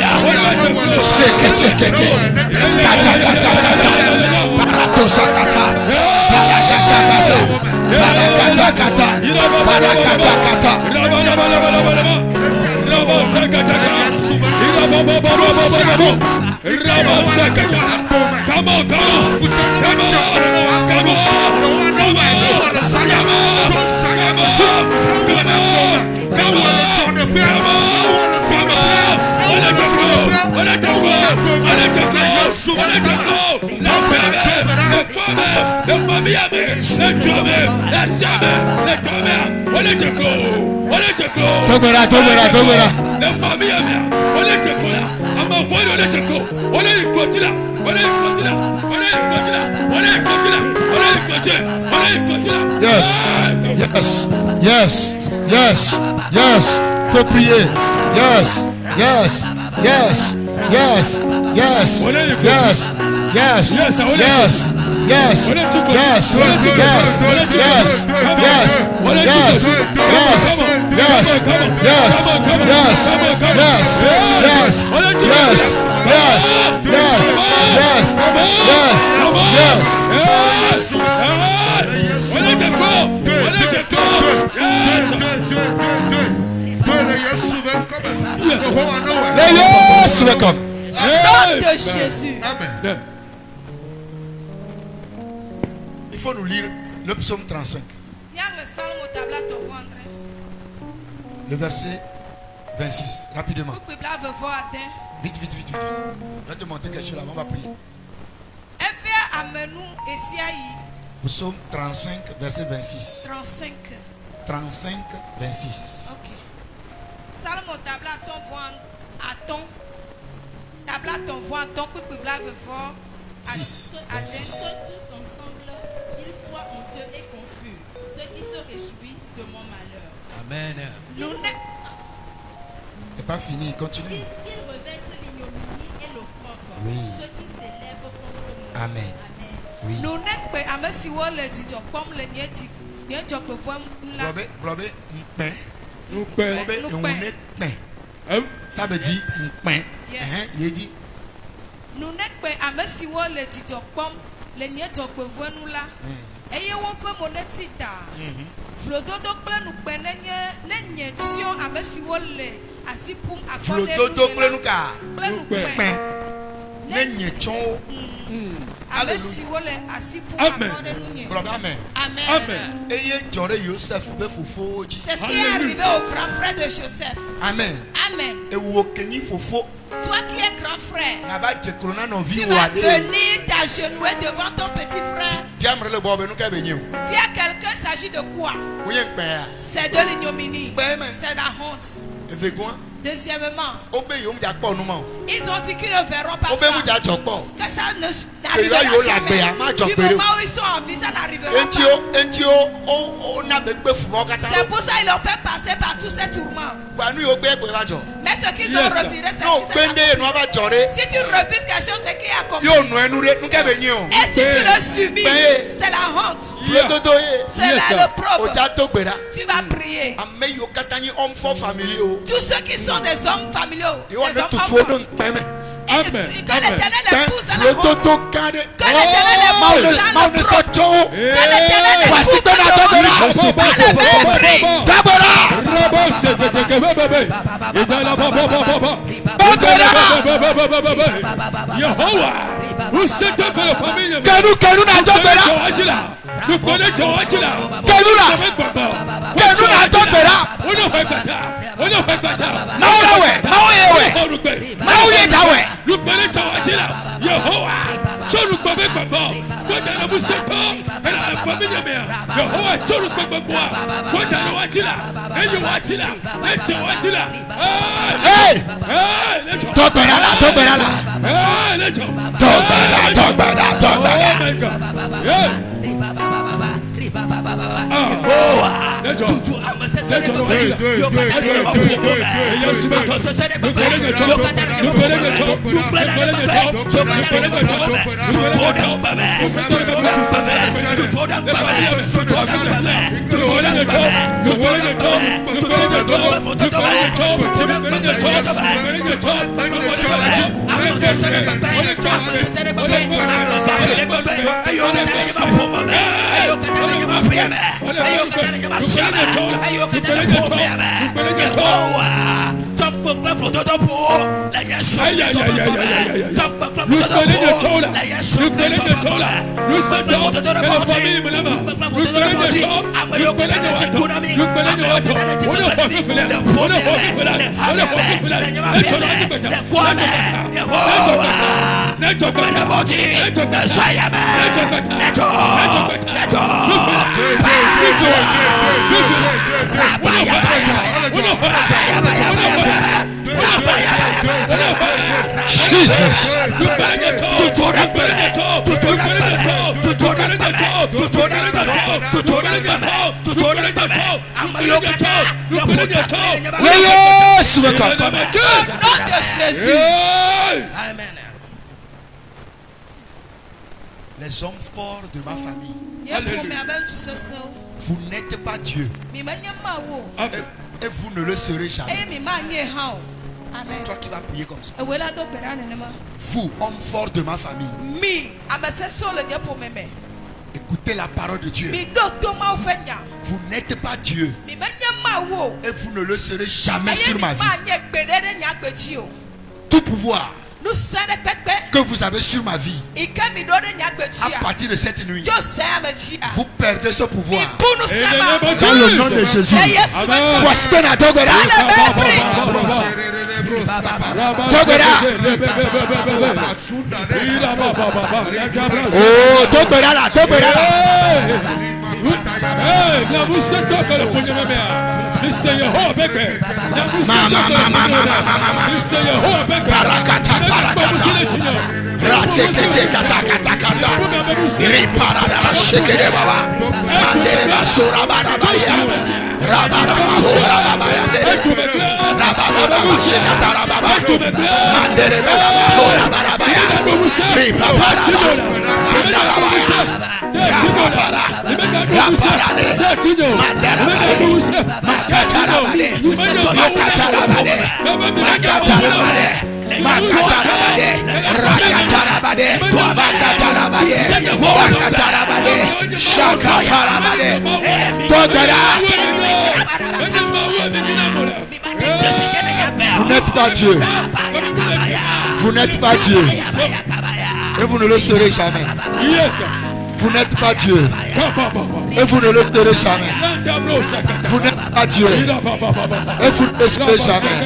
Yes. Faut prier. Yes. Au nom de Jésus. Amen. Il faut nous lire le psaume 35. Le verset 26. Rapidement. Vite. Je vais te montrer quelque chose là. On va prier. Psaume 35, verset 26. 35, 26. Ok. Salmo tabla ton voix à ton. Tabla ton voix à ton. Puis bla veut voir. 6, 26. Que tous ensemble, ils soient honteux et confus, ceux qui se réjouissent de mon malheur. Amen. C'est pas fini, continue. Qu'ils revêtent l'ignominie et l'opprobre, Oui. ceux qui s'élèvent contre moi. Amen. Oui. Nous n'est pas amesiwo le dijo pom le nieti nieti ko vom la. Blobé, pain. Nous paix. Ça veut dire pain. Yes. Il dit. Nous n'est pas amesiwo le dijo pom le nieti ko vom la. Eye wo pe moneti da. Flododo kple nu pe ne nyetio amesiwo le asipum akode. Flododo kple nu ka. Kple nu pe. Pain. Ne nyetio. Amesiwo le asipum Amen. akode nu nye. Amen. Amen. Eye jore Yosef be fofo ji. C'est ce qui est arrivé au grand frère de Joseph. Amen. Amen. E wo kenyi fofo. Toi qui es grand frère, Na ba je corona no vi tu wo vas ade. venir t'agenouiller devant ton petit frère. Biamre le bo be nu ka be nyem. Dis à quelqu'un, il s'agit de quoi? Wo yen pe a. C'est de l'ignominie. C'est la honte. Evegoan. Deuxièmement, Obe yo mja po nu mo. ils ont dit qu'ils ne verront pas Obe ça. mja jopo. Que ça ne Que yo n'arrivera la be a jamais. ma Du jopere. moment où ils sont en vie, ça n'arrivera pas. Entio o na be pe fumo kata. C'est pour ça qu'ils ont fait passer par tous ces tourments. Ba nu yo gbe pe ba jo. Mais ce qu'ils ont refusé, c'est No ce qui s'est gbende no ba jore. passé. Si tu refuses quelque chose qui est accompli, Yo nu enu re nu ka be nyi o. et si tu le subis, Ben. c'est la honte. Flododo ye. C'est là le problème. Oja to gbera. Tu vas prier. Ame yo kata ni homme for family o. Tous ceux qui sont des hommes familiaux, You want des hommes to enfants, throw them peme. et que l'Éternel les pousse dans la honte. Flododo kade. Que l'Éternel les pousse dans Maune le so problème. cho. Que l'Éternel les Voici pousse ton dans le Kenu na dogbera. Kenu na dogbera. Mauye jawe. Hey! Dogbera Aïe, aïe, aïe, aïe, aïe, aïe. Nous connaissons de Tola. Nous connaissons de Tola. Nous savons que la famille est là-bas. Nous connaissons de Tola. Nous connaissons de Tola. Nous connaissons de Tola. On a pas fait là. On a pas fait là. On a pas fait là. Et Tola, et Tola. Et Jesus. Les hommes forts de ma famille, vous n'êtes pas Dieu. Et vous ne le serez jamais. C'est toi qui vas prier comme ça. Vous, hommes forts de ma famille, écoutez la parole de Dieu. Vous n'êtes pas Dieu. Et vous ne le serez jamais sur ma vie. Tout pouvoir que vous avez sur ma vie, à partir de cette nuit, vous perdez ce pouvoir. Dans le nom de Jésus. Oh, Togora là. Vous n'êtes pas Dieu. Vous n'êtes pas Dieu. Et vous ne le serez jamais. Vous n'êtes pas Dieu. Et vous ne le serez jamais. Vous n'êtes pas Dieu. Et vous ne le serez jamais.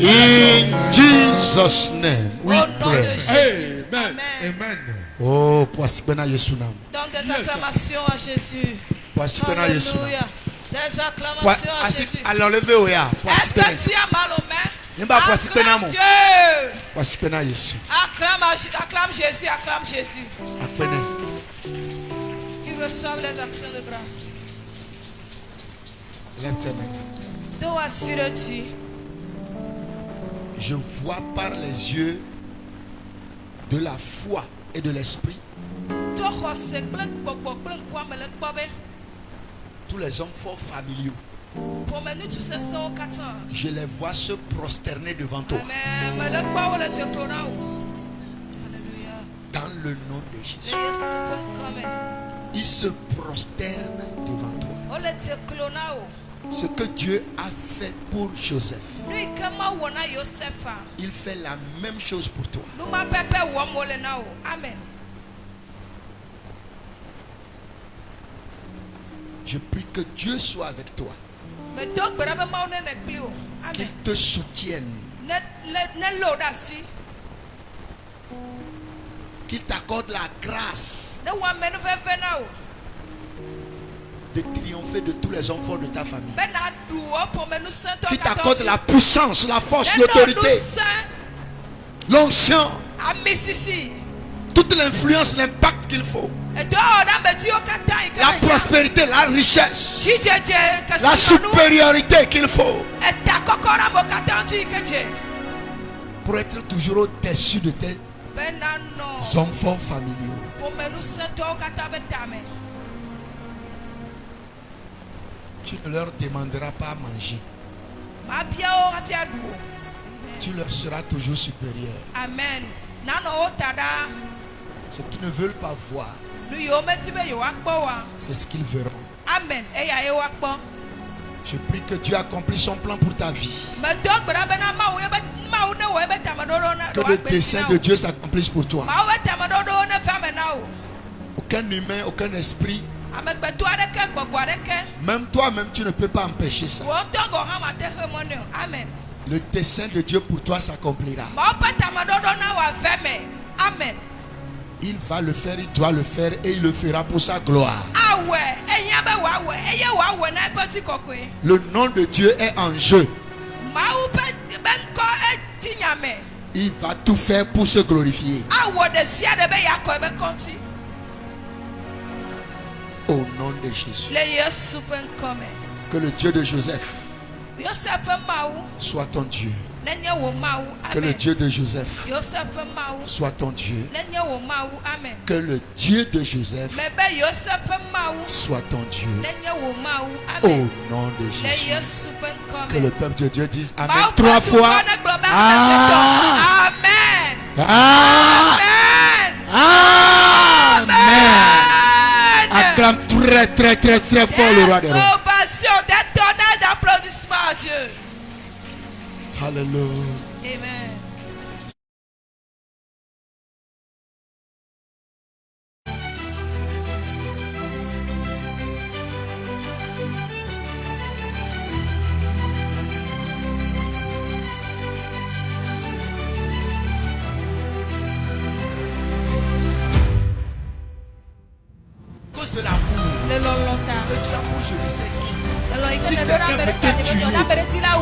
In Jesus' name we pray. Amen. Oh, Poisibena Yesunam. Donne des acclamations à Jésus. Poisibena Yesunam. Alléluia. Des acclamations à Jésus. Alors levez Oya. Est-ce que tu as mal aux mains? Acclame Dieu. Poisibena Yesu. Acclame Jésus, acclame Jésus. Apprenez. Ils reçoivent les actions de grâce. Lève tes mains. Dois assurer-tu. Je vois par les yeux de la foi et de l'esprit tous les hommes forts familiaux. Je les vois se prosterner devant toi. Dans le nom de Jésus. Ils se prosternent devant toi. Ce que Dieu a fait pour Joseph, il fait la même chose pour toi. Amen. Je prie que Dieu soit avec toi. Qu'il te soutienne. Qu'il t'accorde la grâce de triompher de tous les hommes forts de ta famille. Qu'il t'accorde la puissance, la force, l'autorité l'onction, ami sisi. toute l'influence, l'impact qu'il faut. Edo na meti o kata La prospérité, la richesse, Chijeje kasi la supériorité qu'il faut Eta kokora mo kata nti keje. pour être toujours au-dessus de tes Benano. enfants familiaux. Pomenu sento kata betame. Tu ne leur demanderas pas à manger. Ma biao atiadu. Tu leur seras toujours supérieur. Amen. Nano otada. Ce qu'ils ne veulent pas voir, Nu yo meti be yo akpo wa. c'est ce qu'ils verront. Amen. Eya e wakpo. Je prie que Dieu accomplisse son plan pour ta vie. Me dog bra bena ma wo ebe ma wo ne wo ebe tamadodo na. Que le dessein de Dieu s'accomplisse pour toi. Ma wo tamadodo ne fame na o. Aucun humain, aucun esprit, Amegbeto adeke gbogbo adeke. même toi-même, tu ne peux pas empêcher ça. Wo togo ha ma te hemonio. Amen. Le dessein de Dieu pour toi s'accomplira. Ma wo tamadodo na wa feme. Amen. Il va le faire, il doit le faire et il le fera pour sa gloire. Awe, eya be wa we, eye wa we na peti kokwe. Le nom de Dieu est en jeu. Ma wo pe benko etinyame. Il va tout faire pour se glorifier. Awo de sia de be yakọ ebe konti. Au nom de Jésus. Le Yesu penkome. Que le Dieu de Joseph Yosef mawu, soit ton Dieu. nenye wo mawu. Que le Amen. Dieu de Joseph Yosef mawu, soit ton Dieu. nenye wo mawu. Amen. Que le Dieu de Joseph Mebe Yosef mawu, soit ton Dieu. nenye wo mawu. Au Amen. nom de Le Jésus. Yesu penkome. Que le peuple de Dieu dise Amen Mawu 3 patu fois. kone globe Ah! Amen. Ah! Amen. Amen. Acclame très très très très fort le roi des rois. Ovation, des tonnerres d'applaudissements à Dieu. Alléluia. Amen. À cause de l'amour Le lolota. que tu as pour je ne sais qui. Le lo Si ikene quelqu'un dona veut bere te tuer,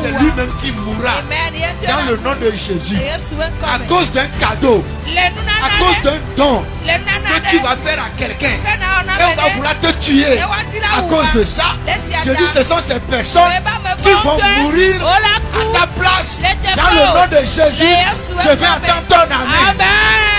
c'est c'est lui-même qui mourra Amen. dans le nom de Jésus. Yesu À enkome. cause d'un cadeau, Le à nunana. cause d'un don Le nunana. que tu vas faire à quelqu'un. Kana ona Et on va bere. vouloir te tuer. À cause de ça, je dis ce sont ces personnes qui vont mourir à ta place. Dans le nom de Jésus, je vais entendre ton amen. Amen.